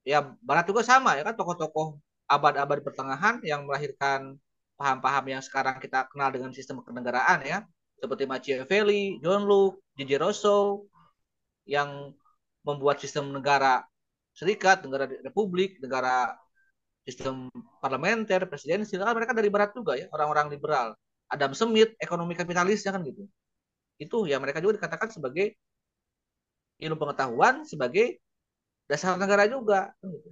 Ya Barat juga sama ya kan, tokoh-tokoh abad-abad pertengahan yang melahirkan paham-paham yang sekarang kita kenal dengan sistem kenegaraan ya, seperti Machiavelli, John Locke, J.J. Rousseau yang membuat sistem negara serikat, negara republik, negara sistem parlementer, presidensial, kan mereka dari barat juga ya, orang-orang liberal. Adam Smith, ekonomi kapitalisnya kan gitu. Itu ya mereka juga dikatakan sebagai ilmu pengetahuan, sebagai dasar negara juga. Kan gitu.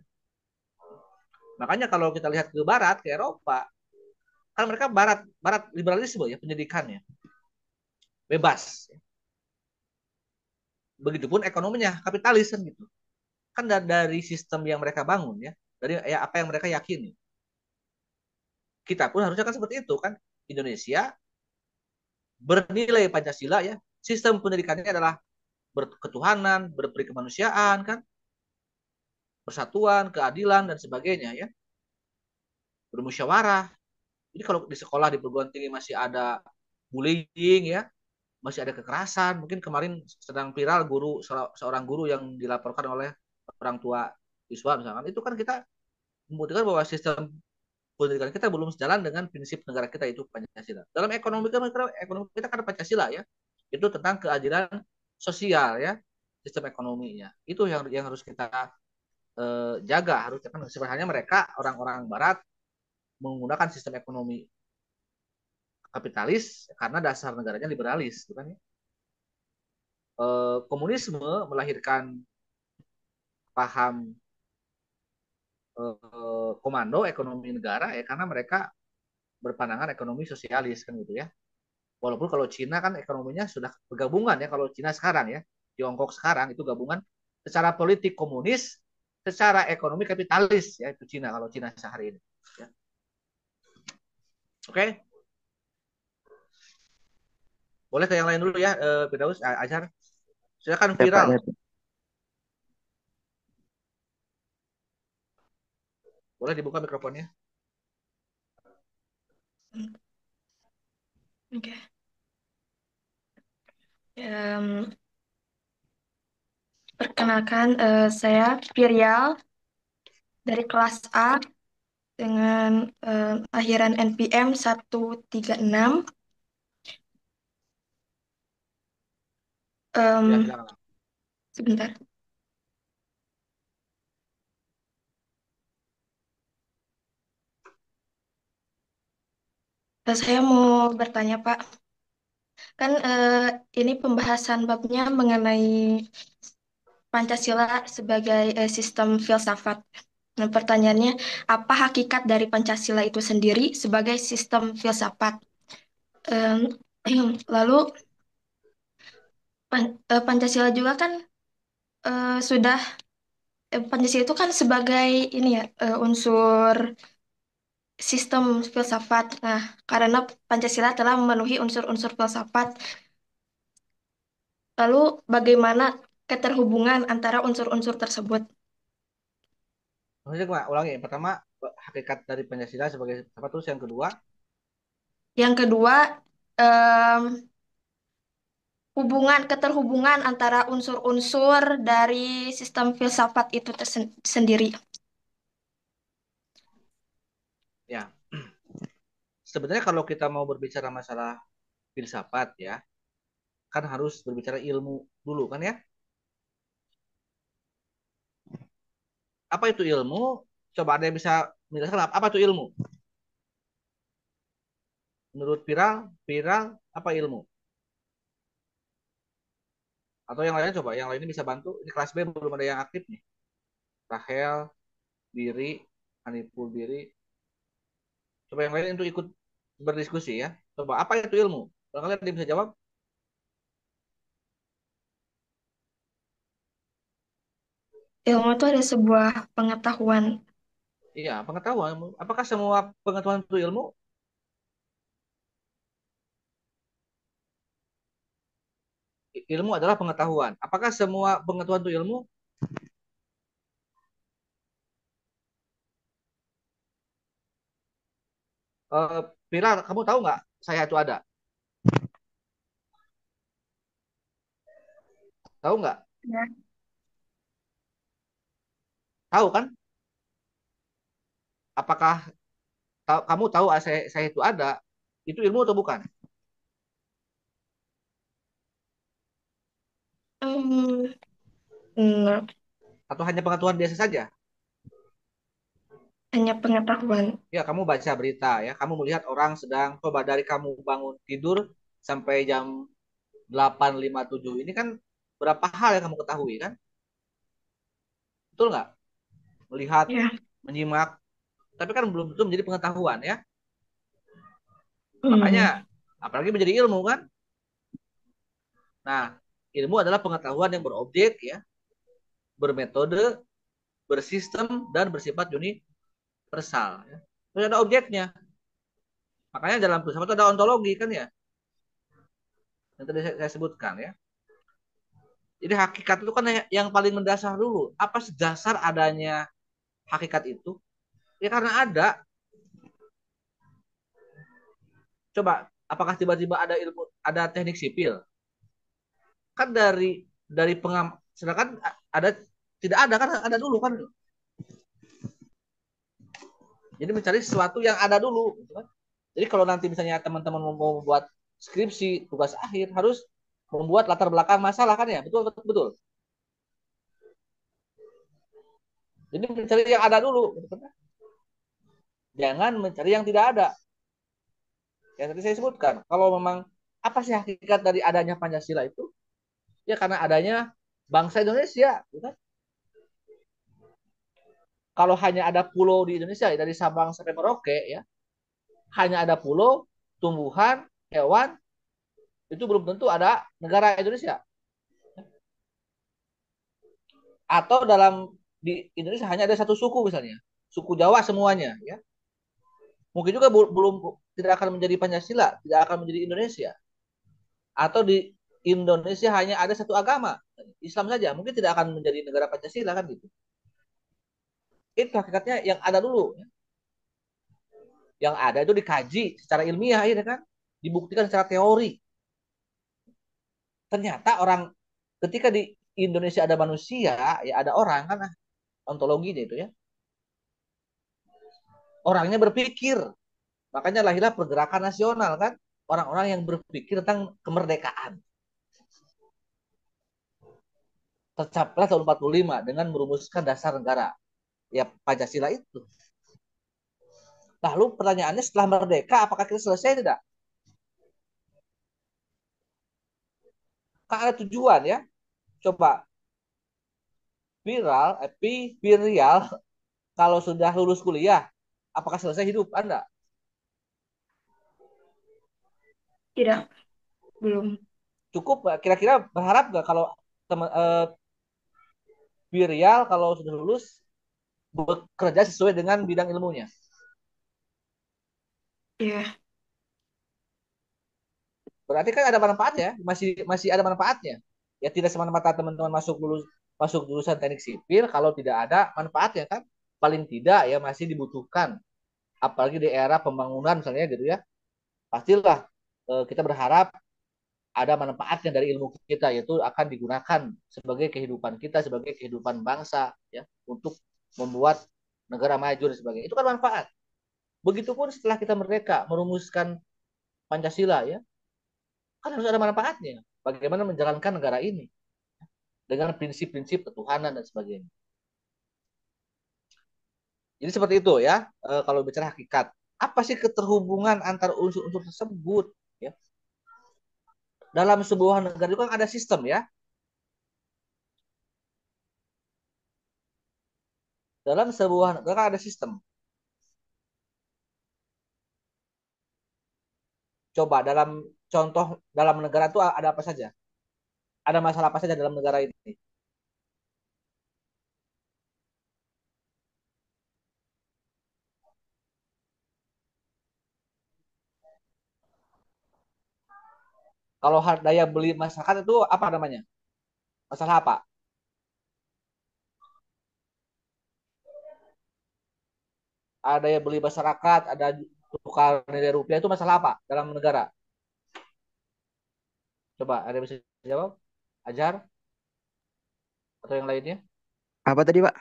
Makanya kalau kita lihat ke barat, ke Eropa, kan mereka barat liberalisme ya pendidikannya. Bebas. Begitupun ekonominya kapitalis kan gitu. Kan dari sistem yang mereka bangun ya, dari ya apa yang mereka yakini. Kita pun harusnya kan seperti itu kan. Indonesia bernilai Pancasila ya. Sistem pendidikannya adalah berketuhanan, berperi kemanusiaan kan, persatuan, keadilan dan sebagainya ya. Bermusyawarah. Jadi kalau di sekolah di perguruan tinggi masih ada bullying ya, masih ada kekerasan. Mungkin kemarin sedang viral guru seorang guru yang dilaporkan oleh orang tua siswa misalkan. Itu kan kita membuktikan bahwa sistem pendidikan kita belum sejalan dengan prinsip negara kita itu Pancasila. Dalam ekonomi kita kan Pancasila ya. Itu tentang keadilan sosial ya, sistem ekonominya. Itu yang harus kita jaga. Harusnya kan sebenarnya mereka orang-orang barat menggunakan sistem ekonomi kapitalis karena dasar negaranya liberalis, bukan ya? Komunisme melahirkan paham komando ekonomi negara ya karena mereka berpandangan ekonomi sosialis kan gitu ya. Walaupun kalau Cina kan ekonominya sudah bergabungan ya, kalau Cina sekarang ya, Tiongkok sekarang itu gabungan secara politik komunis, secara ekonomi kapitalis ya itu Cina kalau Cina sehari ini. Ya. Oke, boleh ke yang lain dulu ya, Firdaus, Ajar. Silakan Ya Pak, viral. ya. Boleh dibuka mikrofonnya. Oke. Em, Perkenalkan, saya Virial dari kelas A dengan akhiran NPM 136. Ya, Em, silakan. Sebentar. Saya mau bertanya, Pak. Kan ini pembahasan babnya mengenai Pancasila sebagai sistem filsafat. Nah, pertanyaannya, apa hakikat dari Pancasila itu sendiri sebagai sistem filsafat? Em, Lalu Pancasila juga kan sudah Pancasila itu kan sebagai ini ya unsur sistem filsafat. Nah, karena Pancasila telah memenuhi unsur-unsur filsafat, lalu bagaimana keterhubungan antara unsur-unsur tersebut? Maksudnya gimana? Ulangi. Yang pertama, hakikat dari Pancasila sebagai apa terus yang kedua? Yang kedua, keterhubungan antara unsur-unsur dari sistem filsafat itu sendiri. Ya, sebenarnya kalau kita mau berbicara masalah filsafat ya, kan harus berbicara ilmu dulu kan ya. Apa itu ilmu? Coba ada yang bisa menjelaskan apa itu ilmu? Menurut viral apa ilmu? Atau yang lainnya coba, yang lainnya bisa bantu. Ini kelas B belum ada yang aktif nih. Rahel, Diri, Haniful Diri. Coba yang lain untuk ikut berdiskusi ya. Coba apa itu ilmu? Kalau kalian bisa jawab, Ilmu itu ada sebuah pengetahuan. iya pengetahuan. Apakah semua pengetahuan itu ilmu? Ilmu adalah pengetahuan. Apakah semua pengetahuan itu ilmu? Viral, kamu tahu nggak saya itu ada? Tahu nggak? Ya. Tahu kan? Apakah kamu tahu saya itu ada? Itu ilmu atau bukan? Hmm, enggak, Atau hanya pengetahuan biasa saja? hanya pengetahuan. Ya, kamu baca berita ya. Kamu melihat orang sedang coba dari kamu bangun tidur sampai jam 8.57 ini kan berapa hal yang kamu ketahui kan? Betul nggak? Melihat, Ya. menyimak, tapi kan belum tentu menjadi pengetahuan ya. Hmm. Makanya apalagi menjadi ilmu kan? Nah, ilmu adalah pengetahuan yang berobjek ya, bermetode, bersistem dan bersifat universal ya. Terus ada objeknya. Makanya dalam filsafat itu ada ontologi kan ya. Yang tadi saya sebutkan ya. Jadi hakikat itu kan yang paling mendasar dulu. Apa sih dasar adanya hakikat itu? Ya karena ada. Coba, apakah tiba-tiba ada ilmu, ada teknik sipil? Kan dari pengam, sedangkan ada tidak ada kan ada dulu kan. Jadi mencari sesuatu yang ada dulu. Gitu kan? Jadi kalau nanti misalnya teman-teman mau membuat skripsi, tugas akhir harus membuat latar belakang masalah kan ya, betul betul. Betul. Jadi mencari yang ada dulu, gitu kan? Jangan mencari yang tidak ada. Yang tadi saya sebutkan, kalau memang apa sih hakikat dari adanya Pancasila itu? Ya karena adanya bangsa Indonesia, gitu kan? Kalau hanya ada pulau di Indonesia dari Sabang sampai Merauke ya, hanya ada pulau, tumbuhan, hewan, itu belum tentu ada negara Indonesia. Atau di Indonesia hanya ada satu suku misalnya, suku Jawa semuanya ya. Mungkin juga belum tidak akan menjadi Pancasila, tidak akan menjadi Indonesia. Atau di Indonesia hanya ada satu agama, Islam saja, mungkin tidak akan menjadi negara Pancasila kan gitu. Itu hakikatnya yang ada dulu. Ya. Yang ada itu dikaji secara ilmiah ya kan, dibuktikan secara teori. Ternyata orang ketika di Indonesia ada manusia, ya ada orang kan ontologinya itu ya. Orangnya berpikir. Makanya lahirlah pergerakan nasional kan. Orang-orang yang berpikir tentang kemerdekaan. Tercapailah tahun 45 dengan merumuskan dasar negara. Ya Pancasila itu. Lalu pertanyaannya setelah merdeka apakah kita selesai tidak? Kan ada tujuan ya. Coba viral kalau sudah lulus kuliah apakah selesai hidup Anda? Tidak, belum. Cukup nggak? Kira-kira berharap nggak kalau teman Birial kalau sudah lulus bekerja sesuai dengan bidang ilmunya? Iya, Berarti kan ada manfaatnya, masih masih ada manfaatnya. Ya tidak semata-mata teman-teman masuk jurusan teknik sipil kalau tidak ada manfaatnya kan. Paling tidak ya masih dibutuhkan. Apalagi di era pembangunan misalnya gitu ya. Pastilah kita berharap ada manfaatnya dari ilmu kita yaitu akan digunakan sebagai kehidupan kita sebagai kehidupan bangsa ya untuk membuat negara maju dan sebagainya. Itu kan manfaat. Begitupun setelah kita merdeka merumuskan Pancasila ya, kan harus ada manfaatnya. Bagaimana menjalankan negara ini dengan prinsip-prinsip ketuhanan dan sebagainya. Jadi seperti itu ya. Kalau bicara hakikat, apa sih keterhubungan antara unsur-unsur tersebut? Ya. Dalam sebuah negara itu kan ada sistem ya. Dalam sebuah negara kan ada sistem. Coba dalam contoh dalam negara itu ada apa saja? Ada masalah apa saja dalam negara ini? Kalau daya beli masyarakat itu apa namanya? Masalah apa? Ada daya beli masyarakat, ada tukar nilai rupiah itu masalah apa dalam negara? Coba ada yang bisa jawab? Ajar atau yang lainnya? Apa tadi, Pak?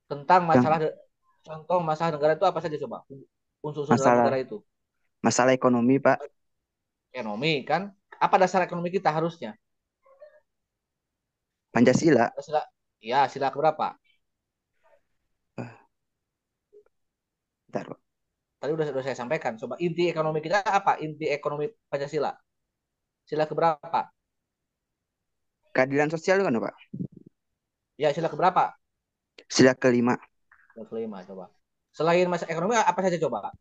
Tentang masalah Yang contoh masalah negara itu apa saja coba? Unsur-unsur dalam negara masalah itu. masalah ekonomi, Pak. Ekonomi kan? Apa dasar ekonomi kita harusnya? Pancasila. Sila, ya sila keberapa? Eh, Bentar, Pak. Tadi udah saya sampaikan. Coba inti ekonomi kita apa? Inti ekonomi Pancasila. Sila keberapa? Keadilan sosial kan, Pak? Ya sila keberapa? Sila kelima. Sila kelima coba. Selain masalah ekonomi apa saja coba?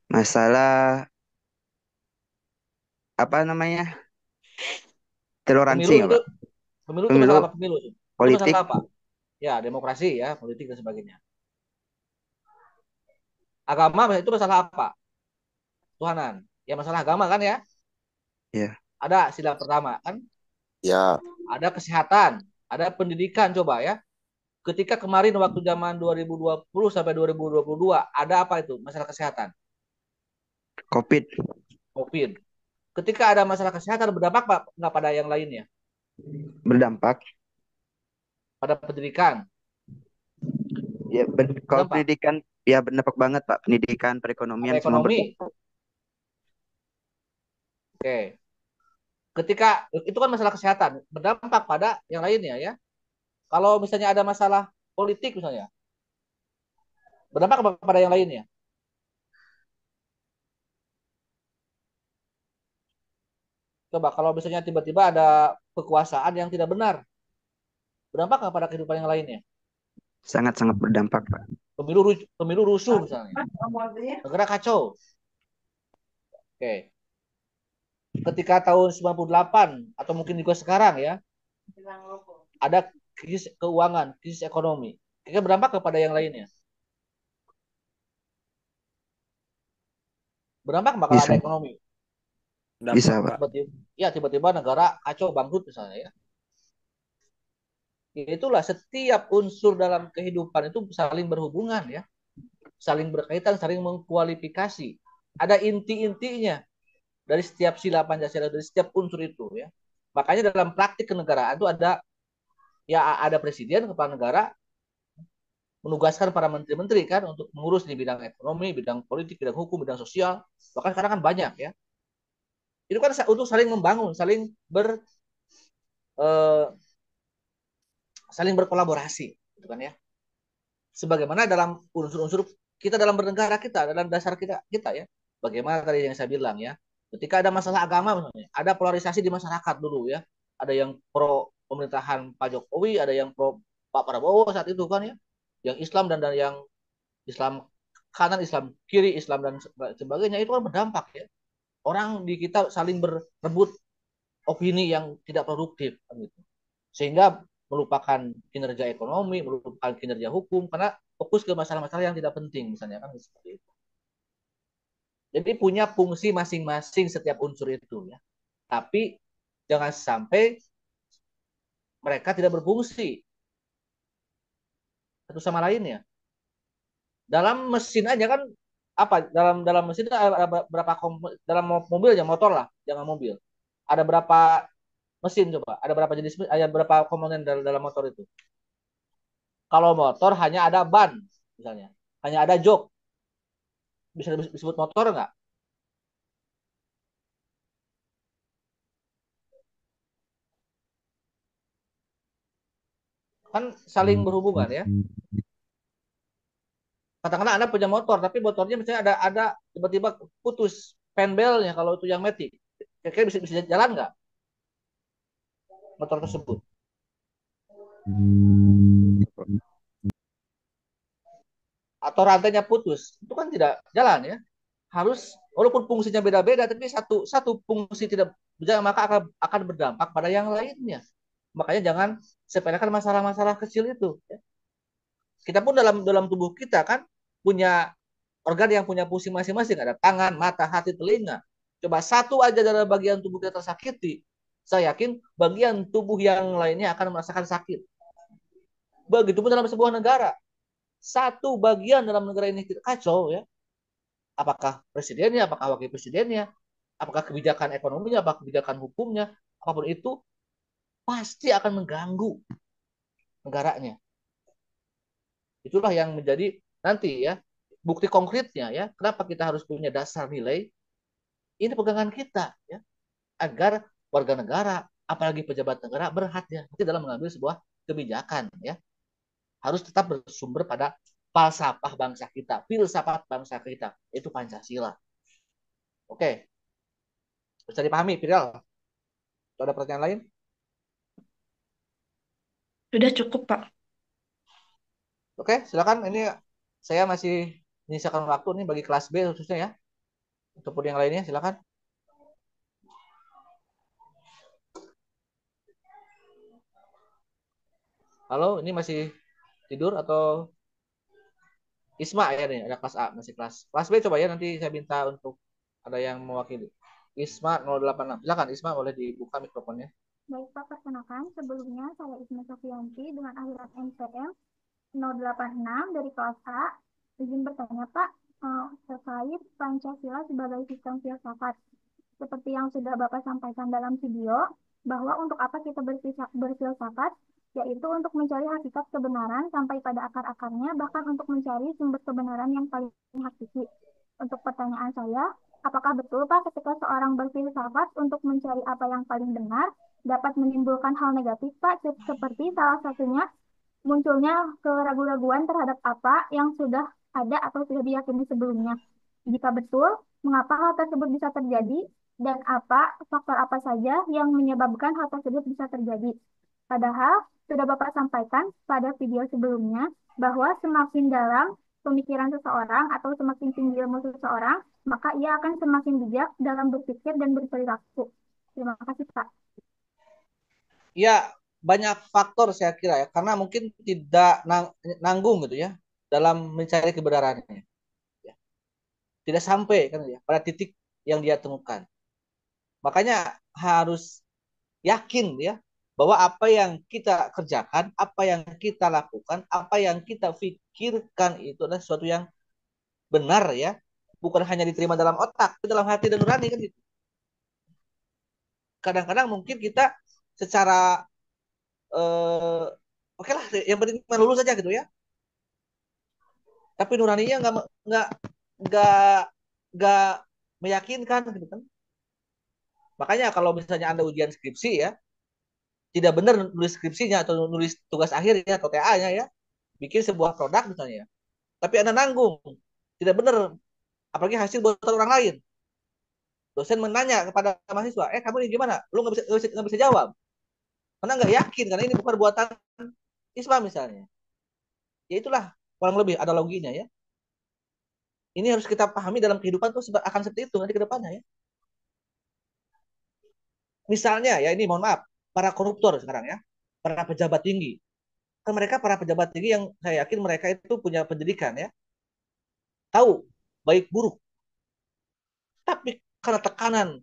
Masalah apa namanya? Toleransi Pemilu nggak, itu Pak? pemilu itu Pemilu masalah apa pemilu? Itu politik, masalah apa? Ya, demokrasi ya, politik dan sebagainya. Agama itu masalah apa? Tuhanan. Ya masalah agama kan ya. ya. Ada sila pertama kan, Ya, ada kesehatan, ada pendidikan coba ya. Ketika kemarin waktu zaman 2020 sampai 2022 ada apa itu? Masalah kesehatan, COVID COVID. Ketika ada masalah kesehatan berdampak nggak pada yang lainnya? berdampak. Pada pendidikan, Ya, kalau berdampak. pendidikan ya berdampak banget, Pak. Pendidikan, Pada perekonomian semua ekonomi. berdampak. Oke. Ketika itu kan masalah kesehatan, berdampak pada yang lainnya ya. Kalau misalnya ada masalah politik misalnya, berdampak pada yang lainnya. Coba kalau misalnya tiba-tiba ada kekuasaan yang tidak benar, berdampak nggak pada kehidupan yang lainnya? Sangat-sangat berdampak, Pak. Pemilu rusuh misalnya, negara kacau. Oke. Ketika tahun 98 atau mungkin juga sekarang ya, ada krisis keuangan, krisis ekonomi. Kira berdampak kepada yang lainnya. Berdampak bakal Bisa, ada ekonomi. bisa, Dampak, Pak. Pak. Tiba-tiba negara kacau bangkrut misalnya ya. Itulah setiap unsur dalam kehidupan itu saling berhubungan ya, saling berkaitan, saling mengkualifikasi. Ada inti-intinya dari setiap sila Pancasila, dari setiap unsur itu ya. Makanya dalam praktik kenegaraan itu ada presiden kepala negara menugaskan para menteri-menteri kan untuk mengurus di bidang ekonomi, bidang politik, bidang hukum, bidang sosial. Bahkan sekarang kan banyak ya. Itu kan untuk saling membangun, eh, saling berkolaborasi, gitu kan ya. Sebagaimana dalam unsur-unsur kita dalam bernegara kita, dalam dasar kita ya. Bagaimana tadi yang saya bilang ya. Ketika ada masalah agama misalnya, ada polarisasi di masyarakat dulu ya. Ada yang pro pemerintahan Pak Jokowi, ada yang pro Pak Prabowo saat itu kan ya. Yang Islam dan yang Islam kanan, Islam kiri, Islam dan sebagainya itu kan berdampak ya. Orang di kita saling berebut opini yang tidak produktif kan gitu. Sehingga melupakan kinerja ekonomi, melupakan kinerja hukum karena fokus ke masalah-masalah yang tidak penting misalnya kan seperti itu. Jadi punya fungsi masing-masing setiap unsur itu ya. Tapi jangan sampai mereka tidak berfungsi satu sama lainnya. Dalam mesin aja kan apa dalam mesin ada berapa dalam mobil aja motor lah, jangan mobil. Ada berapa mesin coba? Ada berapa jenis ada berapa komponen dalam motor itu? Kalau motor hanya ada ban misalnya, hanya ada jok, bisa disebut motor nggak? Kan saling berhubungan ya. Katakanlah Anda punya motor, tapi motornya misalnya ada tiba-tiba putus penbelnya kalau itu yang metik. Kira-kira bisa jalan nggak motor tersebut? Atau rantainya putus, itu kan tidak jalan ya. Harus walaupun fungsinya beda-beda, tapi satu satu fungsi tidak berjalan maka akan berdampak pada yang lainnya. Makanya jangan sepelekan masalah-masalah kecil itu. Ya. Kita pun dalam dalam tubuh kita kan punya organ yang punya fungsi masing-masing. Ada tangan, mata, hati, telinga. Coba satu aja dari bagian tubuh kita tersakiti, saya yakin bagian tubuh yang lainnya akan merasakan sakit. Begitupun dalam sebuah negara. Satu bagian dalam negara ini kacau ya. Apakah presidennya, apakah wakil presidennya, apakah kebijakan ekonominya, apakah kebijakan hukumnya, apapun itu pasti akan mengganggu negaranya. Itulah yang menjadi nanti ya bukti konkretnya ya. Kenapa kita harus punya dasar nilai? Ini pegangan kita ya agar warga negara, apalagi pejabat negara berhati-hati dalam mengambil sebuah kebijakan ya. Harus tetap bersumber pada falsafah bangsa kita, filsafat bangsa kita, itu Pancasila. Oke, bisa dipahami, Fidel? Ada pertanyaan lain? Sudah cukup, Pak. Oke, silakan. Ini saya masih menyisakan waktu nih bagi kelas B khususnya ya. Ataupun yang lainnya, silakan. Halo, ini masih tidur atau Isma ya nih? Ada kelas A, masih kelas B coba ya nanti saya minta untuk ada yang mewakili. Isma 086. Silakan Isma boleh dibuka mikrofonnya. Baik Pak, perkenalkan sebelumnya saya Isma Sofianti dengan akhirat NPM 086 dari kelas A. Izin bertanya Pak, terkait Pancasila sebagai sistem filsafat. Seperti yang sudah Bapak sampaikan dalam video, bahwa untuk apa kita berfilsafat, yaitu untuk mencari hakikat kebenaran sampai pada akar-akarnya, bahkan untuk mencari sumber kebenaran yang paling hakiki. Untuk pertanyaan saya, apakah betul Pak ketika seorang berfilsafat untuk mencari apa yang paling benar, dapat menimbulkan hal negatif Pak, seperti salah satunya munculnya keraguan-raguan terhadap apa yang sudah ada atau sudah diyakini sebelumnya. Jika betul, mengapa hal tersebut bisa terjadi dan apa faktor apa saja yang menyebabkan hal tersebut bisa terjadi. Padahal sudah Bapak sampaikan pada video sebelumnya bahwa semakin dalam pemikiran seseorang atau semakin tinggi ilmu seseorang, maka ia akan semakin bijak dalam berpikir dan berperilaku. Terima kasih, Pak. Ya, banyak faktor saya kira ya, karena mungkin tidak nanggung gitu ya dalam mencari kebenarannya. Ya. Tidak sampai kan ya pada titik yang dia temukan. Makanya harus yakin ya bahwa apa yang kita kerjakan, apa yang kita lakukan, apa yang kita pikirkan itu adalah sesuatu yang benar ya, bukan hanya diterima dalam otak, tapi dalam hati dan nurani kan gitu. Kadang-kadang mungkin kita secara oke lah, yang penting lulus saja gitu ya. Tapi nuraninya nggak nggak meyakinkan gitu kan. Makanya kalau misalnya Anda ujian skripsi ya, tidak benar nulis skripsinya atau nulis tugas akhir ya atau TA-nya ya, bikin sebuah produk misalnya. Tapi Anda nanggung, tidak benar, apalagi hasil buatan orang lain. Dosen menanya kepada mahasiswa, kamu ini gimana? Lu nggak bisa jawab, karena nggak yakin karena ini bukan buatan Islam misalnya. Ya itulah kurang lebih ada loginya ya. Ini harus kita pahami dalam kehidupan tuh akan seperti itu nanti ke depannya ya. Misalnya ya ini mohon maaf, para koruptor sekarang ya, para pejabat tinggi. Kan mereka para pejabat tinggi yang saya yakin mereka itu punya pendidikan ya, tahu baik buruk. Tapi karena tekanan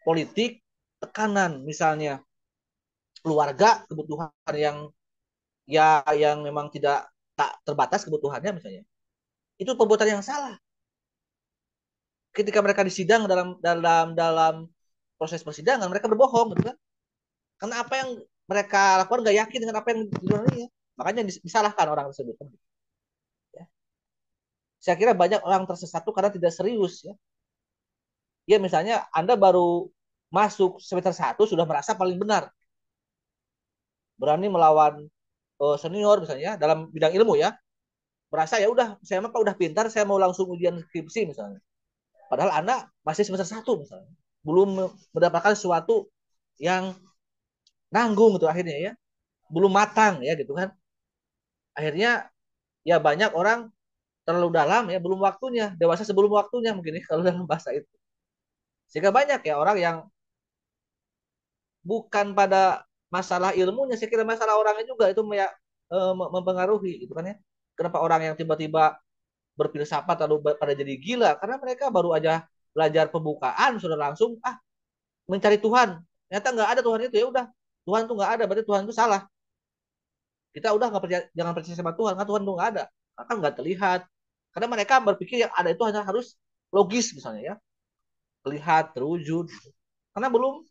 politik, tekanan misalnya keluarga, kebutuhan yang memang tidak tak terbatas kebutuhannya misalnya. Itu perbuatan yang salah. Ketika mereka disidang dalam proses persidangan mereka berbohong gitu kan. Karena apa yang mereka lakukan nggak yakin dengan apa yang dilalui, makanya disalahkan orang tersebut. Ya. Saya kira banyak orang tersesat itu karena tidak serius ya. Ya misalnya Anda baru masuk semester 1 sudah merasa paling benar. Berani melawan senior misalnya dalam bidang ilmu ya. Merasa ya udah saya mah udah pintar, saya mau langsung ujian skripsi misalnya. Padahal Anda masih semester 1 misalnya. Belum mendapatkan sesuatu yang nanggung gitu akhirnya ya. Belum matang ya gitu kan. Akhirnya ya banyak orang terlalu dalam ya belum waktunya, dewasa sebelum waktunya mungkin ya kalau dalam bahasa itu. Sehingga banyak ya orang yang bukan pada masalah ilmunya, saya kira masalah orangnya juga itu mempengaruhi gitu kan ya. Kenapa orang yang tiba-tiba berfilsafat lalu pada jadi gila? Karena mereka baru aja belajar pembukaan sudah langsung mencari Tuhan. Ternyata nggak ada Tuhan itu ya udah. Tuhan itu nggak ada, berarti Tuhan itu salah. Kita udah nggak percaya, jangan percaya sama Tuhan, kan Tuhan itu nggak ada, kan nggak terlihat. Karena mereka berpikir yang ada itu hanya harus logis misalnya ya, terlihat, terwujud. Karena belum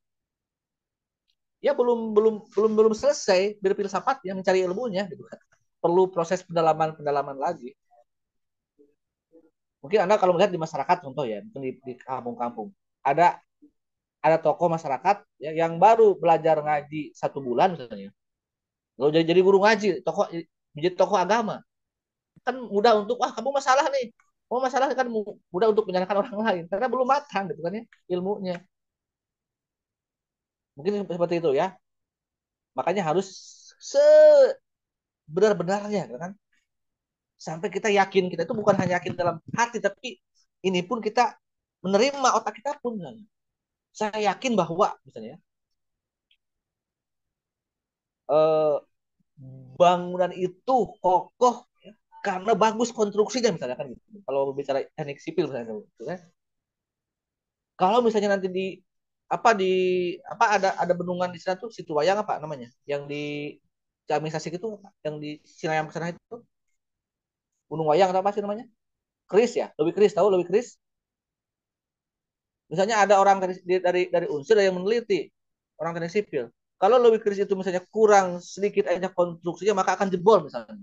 selesai berfilsafat ya mencari ilmunya gitu kan. Perlu proses pendalaman lagi. Mungkin Anda kalau melihat di masyarakat contoh ya, di kampung-kampung ada tokoh masyarakat ya, yang baru belajar ngaji 1 bulan misalnya, lalu jadi guru ngaji, menjadi tokoh agama, kan mudah untuk kamu masalah nih, kamu masalah kan mudah untuk menyalahkan orang lain karena belum matang gitu kan ya ilmunya. Mungkin seperti itu ya. Makanya harus sebenar-benarnya kan. Sampai kita yakin kita itu bukan hanya yakin dalam hati tapi ini pun kita menerima otak kita pun misalnya. Saya yakin bahwa misalnya bangunan itu kokoh ya, karena bagus konstruksinya misalnya kan gitu. Kalau bicara teknik sipil misalnya gitu kan. Kalau misalnya nanti di apa di apa ada bendungan di sana tuh situ wayang apa namanya? Yang di Ciamis Tasik itu apa? Yang di Sinayam sana itu Gunung Wayang atau apa sih namanya? Kris ya, lebih Kris tahu lebih Kris. Misalnya ada orang dari unsur yang meneliti orang teknik sipil. Kalau lebih Kris itu misalnya kurang sedikit aja konstruksinya maka akan jebol misalnya.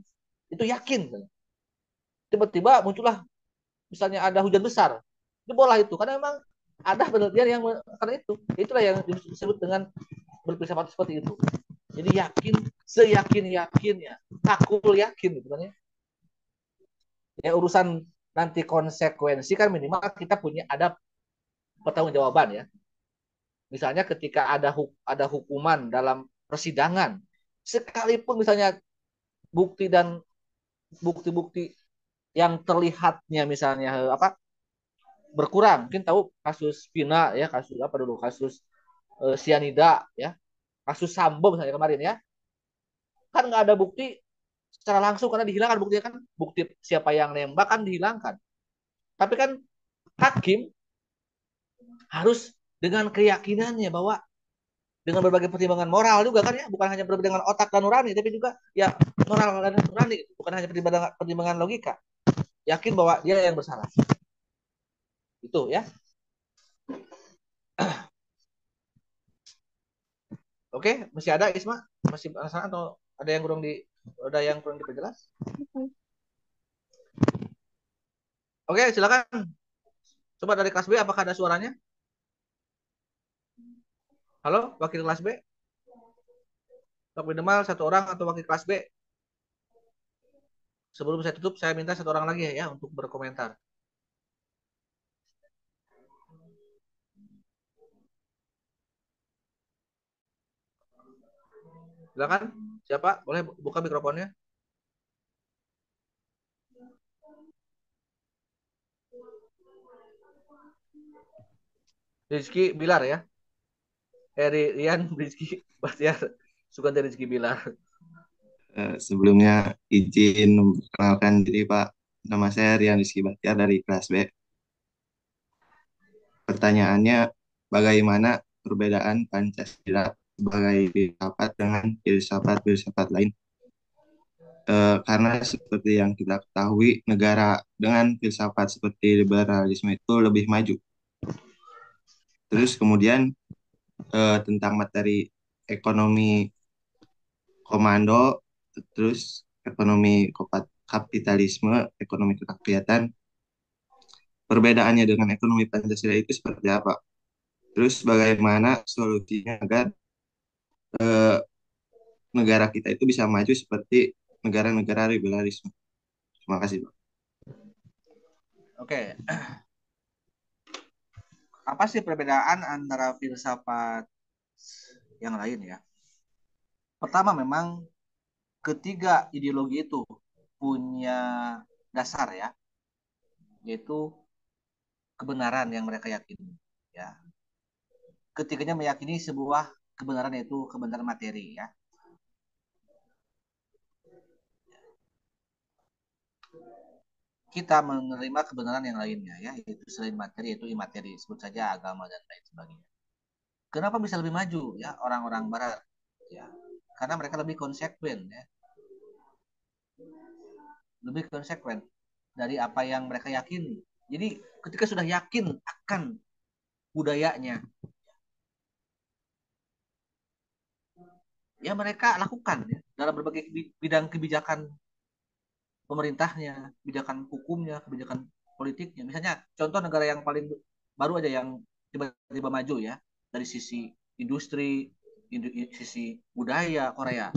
Itu yakin misalnya. Tiba-tiba muncullah misalnya ada hujan besar. Jebol lah itu karena memang ada penelitian yang karena itu. Itulah yang disebut dengan berfilsafat seperti itu. Jadi yakin, seyakin yakinnya, takul yakin gitu kan ya. Ya urusan nanti konsekuensi kan minimal kita punya ada pertanggungjawaban ya. Misalnya ketika ada hukuman dalam persidangan, sekalipun misalnya bukti dan bukti-bukti yang terlihatnya misalnya apa berkurang, mungkin tahu kasus Vina ya, kasus apa dulu kasus sianida ya, kasus Sambo misalnya kemarin ya, kan nggak ada bukti secara langsung karena dihilangkan buktinya kan, bukti siapa yang nembak kan dihilangkan. Tapi kan hakim harus dengan keyakinannya bahwa dengan berbagai pertimbangan moral juga kan ya, bukan hanya pertimbangan otak dan nurani, tapi juga ya moral dan nurani, bukan hanya pertimbangan logika. Yakin bahwa dia yang bersalah. Itu ya. Oke, masih ada Isma? Masih penasaran atau ada yang kurang diperjelas? Oke, silakan. Coba dari kelas B apakah ada suaranya? Halo, wakil kelas B? Pak minimal satu orang atau wakil kelas B? Sebelum saya tutup, saya minta satu orang lagi ya untuk berkomentar. Silakan. Siapa? Boleh buka mikrofonnya. Rizky Bilar ya. Rian Rizky Bahtiar Sugante Rizky Bilar. Sebelumnya izin memperkenalkan diri Pak. Nama saya Rian Rizky Bahtiar dari kelas B. Pertanyaannya, bagaimana perbedaan Pancasila sebagai filsafat dengan filsafat-filsafat lain? Karena seperti yang kita ketahui, negara dengan filsafat seperti liberalisme itu lebih maju. Terus kemudian tentang materi ekonomi komando, terus ekonomi kapitalisme, ekonomi kerakyatan, perbedaannya dengan ekonomi Pancasila itu seperti apa? Terus bagaimana solusinya agar eh, negara kita itu bisa maju seperti negara-negara liberalisme? Terima kasih, Pak. Oke. Apa sih perbedaan antara filsafat yang lain ya? Pertama memang ketiga ideologi itu punya dasar ya, yaitu kebenaran yang mereka yakini ya. Ketiganya meyakini sebuah kebenaran, yaitu kebenaran materi ya. Kita menerima kebenaran yang lainnya ya, yaitu selain materi, yaitu imateri, sebut saja agama dan lain sebagainya. Kenapa bisa lebih maju ya orang-orang barat ya? Karena mereka lebih konsekuen ya, lebih konsekuen dari apa yang mereka yakini. Jadi ketika sudah yakin akan budayanya, ya mereka lakukan ya dalam berbagai bidang kebijakan pemerintahnya, kebijakan hukumnya, kebijakan politiknya. Misalnya contoh negara yang paling baru aja yang tiba-tiba maju ya dari sisi industri, sisi budaya Korea.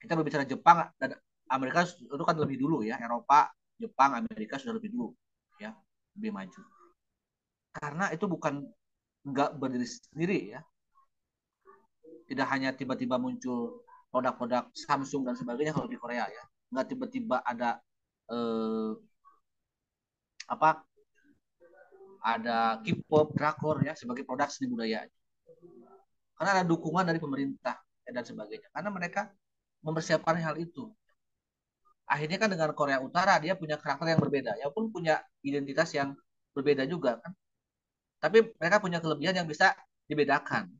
Kita berbicara Jepang dan Amerika itu kan lebih dulu ya, Eropa, Jepang, Amerika sudah lebih dulu ya, lebih maju. Karena itu bukan nggak berdiri sendiri ya, tidak hanya tiba-tiba muncul produk-produk Samsung dan sebagainya kalau di Korea ya, nggak tiba-tiba ada eh, apa K-pop, drakor ya sebagai produk seni budaya, karena ada dukungan dari pemerintah dan sebagainya. Karena mereka mempersiapkan hal itu. Akhirnya kan dengan Korea Utara dia punya karakter yang berbeda, ya pun punya identitas yang berbeda juga kan. Tapi mereka punya kelebihan yang bisa dibedakan.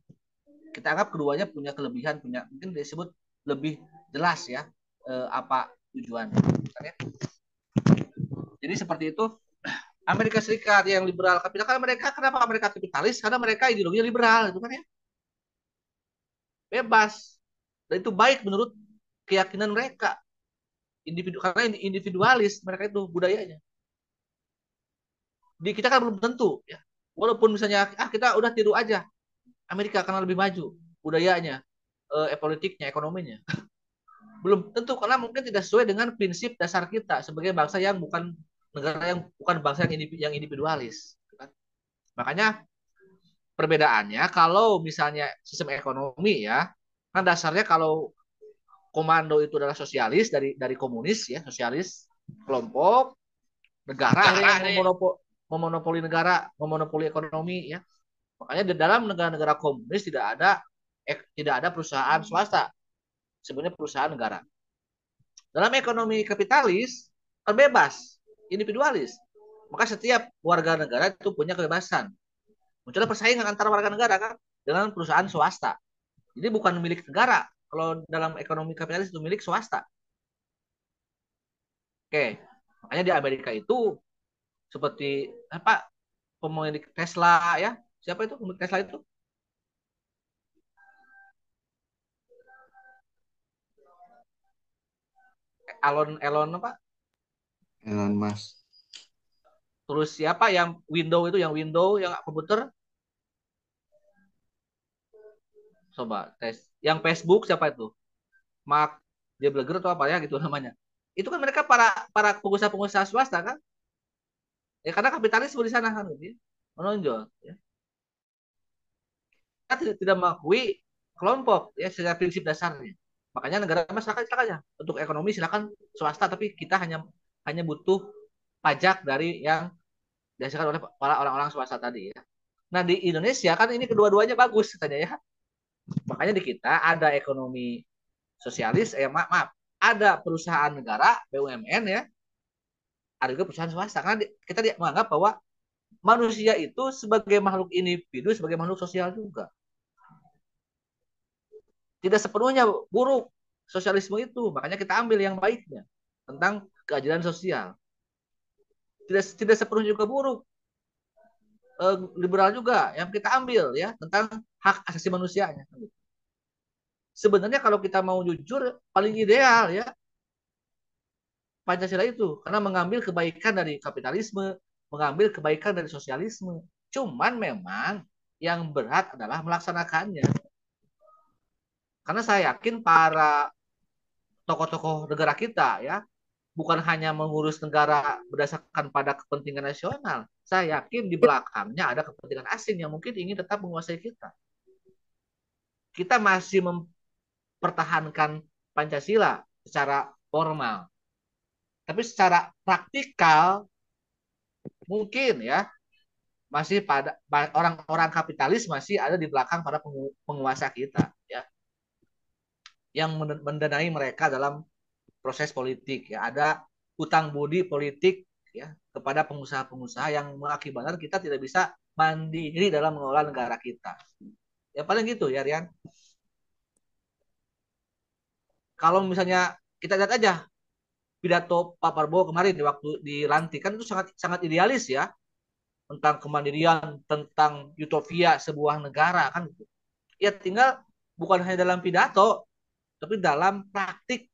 Kita anggap keduanya punya kelebihan, punya mungkin disebut lebih jelas ya apa tujuan. Jadi seperti itu. Amerika Serikat yang liberal kapitalis, karena mereka kenapa mereka kapitalis? Karena mereka ideologinya liberal, itu kan ya, bebas. Dan itu baik menurut keyakinan mereka. Karena individualis mereka itu budayanya. Di kita kan belum tentu ya. Walaupun misalnya kita udah tiru aja Amerika karena lebih maju budayanya, politiknya, ekonominya. Belum tentu karena mungkin tidak sesuai dengan prinsip dasar kita sebagai bangsa yang bukan negara yang bukan bangsa yang individualis. Makanya perbedaannya kalau misalnya sistem ekonomi ya, kan dasarnya kalau komando itu adalah sosialis dari komunis ya, sosialis kelompok negara yang memonopoli negara, memonopoli ekonomi ya. Makanya di dalam negara-negara komunis tidak ada perusahaan swasta, sebenarnya perusahaan negara. Dalam ekonomi kapitalis terbebas, individualis. Maka setiap warga negara itu punya kebebasan. Munculnya persaingan antara warga negara kan dengan perusahaan swasta. Jadi bukan milik negara. Kalau dalam ekonomi kapitalis itu milik swasta. Oke, makanya di Amerika itu seperti apa pemilik Tesla ya? Siapa itu pemilik Tesla itu? Elon apa? Elon Musk. Terus siapa yang Windows yang komputer? Coba tes. Yang Facebook siapa itu? Mark Zuckerberg atau apa ya gitu namanya. Itu kan mereka para pengusaha-pengusaha swasta kan? Ya karena kapitalisme di sana kan gitu. Menonjol ya. Kita tidak mengakui kelompok ya secara prinsip dasarnya. Makanya negara masyarakat silakan ya. Untuk ekonomi silakan swasta tapi kita hanya butuh pajak dari yang dihasilkan oleh para orang-orang swasta tadi ya. Nah di Indonesia kan ini kedua-duanya bagus katanya ya. Makanya di kita ada ekonomi sosialis, maaf, ada perusahaan negara BUMN ya, ada juga perusahaan swasta. Karena kita menganggap bahwa manusia itu sebagai makhluk individu, sebagai makhluk sosial juga. Tidak sepenuhnya buruk sosialisme itu, makanya kita ambil yang baiknya tentang keadilan sosial. Tidak sepenuhnya juga buruk. Liberal juga yang kita ambil ya tentang hak asasi manusianya. Sebenarnya kalau kita mau jujur paling ideal ya Pancasila itu karena mengambil kebaikan dari kapitalisme, mengambil kebaikan dari sosialisme. Cuman memang yang berat adalah melaksanakannya. Karena saya yakin para tokoh-tokoh negara kita ya bukan hanya mengurus negara berdasarkan pada kepentingan nasional. Saya yakin di belakangnya ada kepentingan asing yang mungkin ingin tetap menguasai kita. Kita masih mempertahankan Pancasila secara formal. Tapi secara praktikal mungkin ya masih pada orang-orang kapitalis masih ada di belakang para penguasa kita ya yang mendanai mereka dalam proses politik ya ada hutang budi politik ya kepada pengusaha-pengusaha yang mengakibatkan kita tidak bisa mandiri dalam mengelola negara kita ya paling gitu ya Rian. Kalau misalnya kita lihat aja pidato Pak Prabowo kemarin di waktu dilantik kan itu sangat sangat idealis ya tentang kemandirian, tentang utopia sebuah negara kan. Ya tinggal bukan hanya dalam pidato, tapi dalam praktek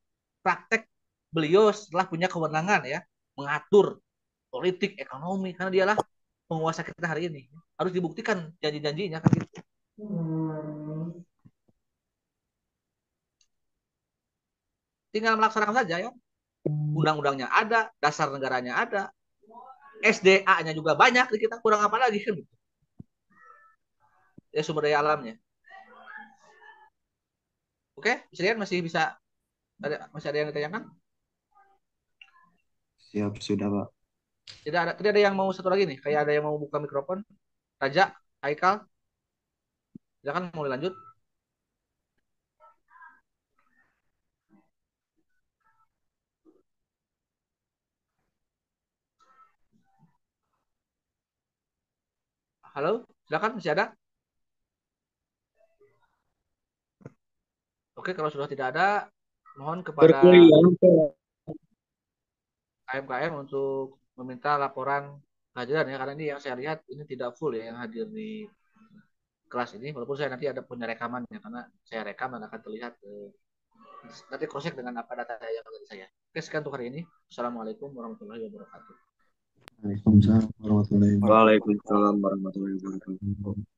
beliau setelah punya kewenangan ya mengatur politik ekonomi karena dialah penguasa kita hari ini harus dibuktikan janji-janjinya kan gitu. Tinggal melaksanakan saja ya. Undang-undangnya ada, dasar negaranya ada, SDA-nya juga banyak di kita kurang apa lagi kan gitu. Ya sumber daya alamnya. Oke, Sirian masih ada yang ditanyakan? Siap, sudah, Pak. Tidak ada yang mau satu lagi nih, kayak ada yang mau buka mikrofon. Raja, Haikal, silakan mau lanjut. Halo, silakan masih ada? Oke, kalau sudah tidak ada, mohon kepada Berkuliah, Pak. KMKM untuk meminta laporan kehadiran ya, karena ini yang saya lihat ini tidak full ya yang hadir di kelas ini, walaupun saya nanti ada punya rekamannya karena saya rekam dan akan terlihat nanti cross check dengan apa data yang ada di saya. Oke, sekian untuk hari ini. Assalamualaikum warahmatullahi wabarakatuh. Waalaikumsalam warahmatullahi wabarakatuh. Waalaikumsalam warahmatullahi wabarakatuh.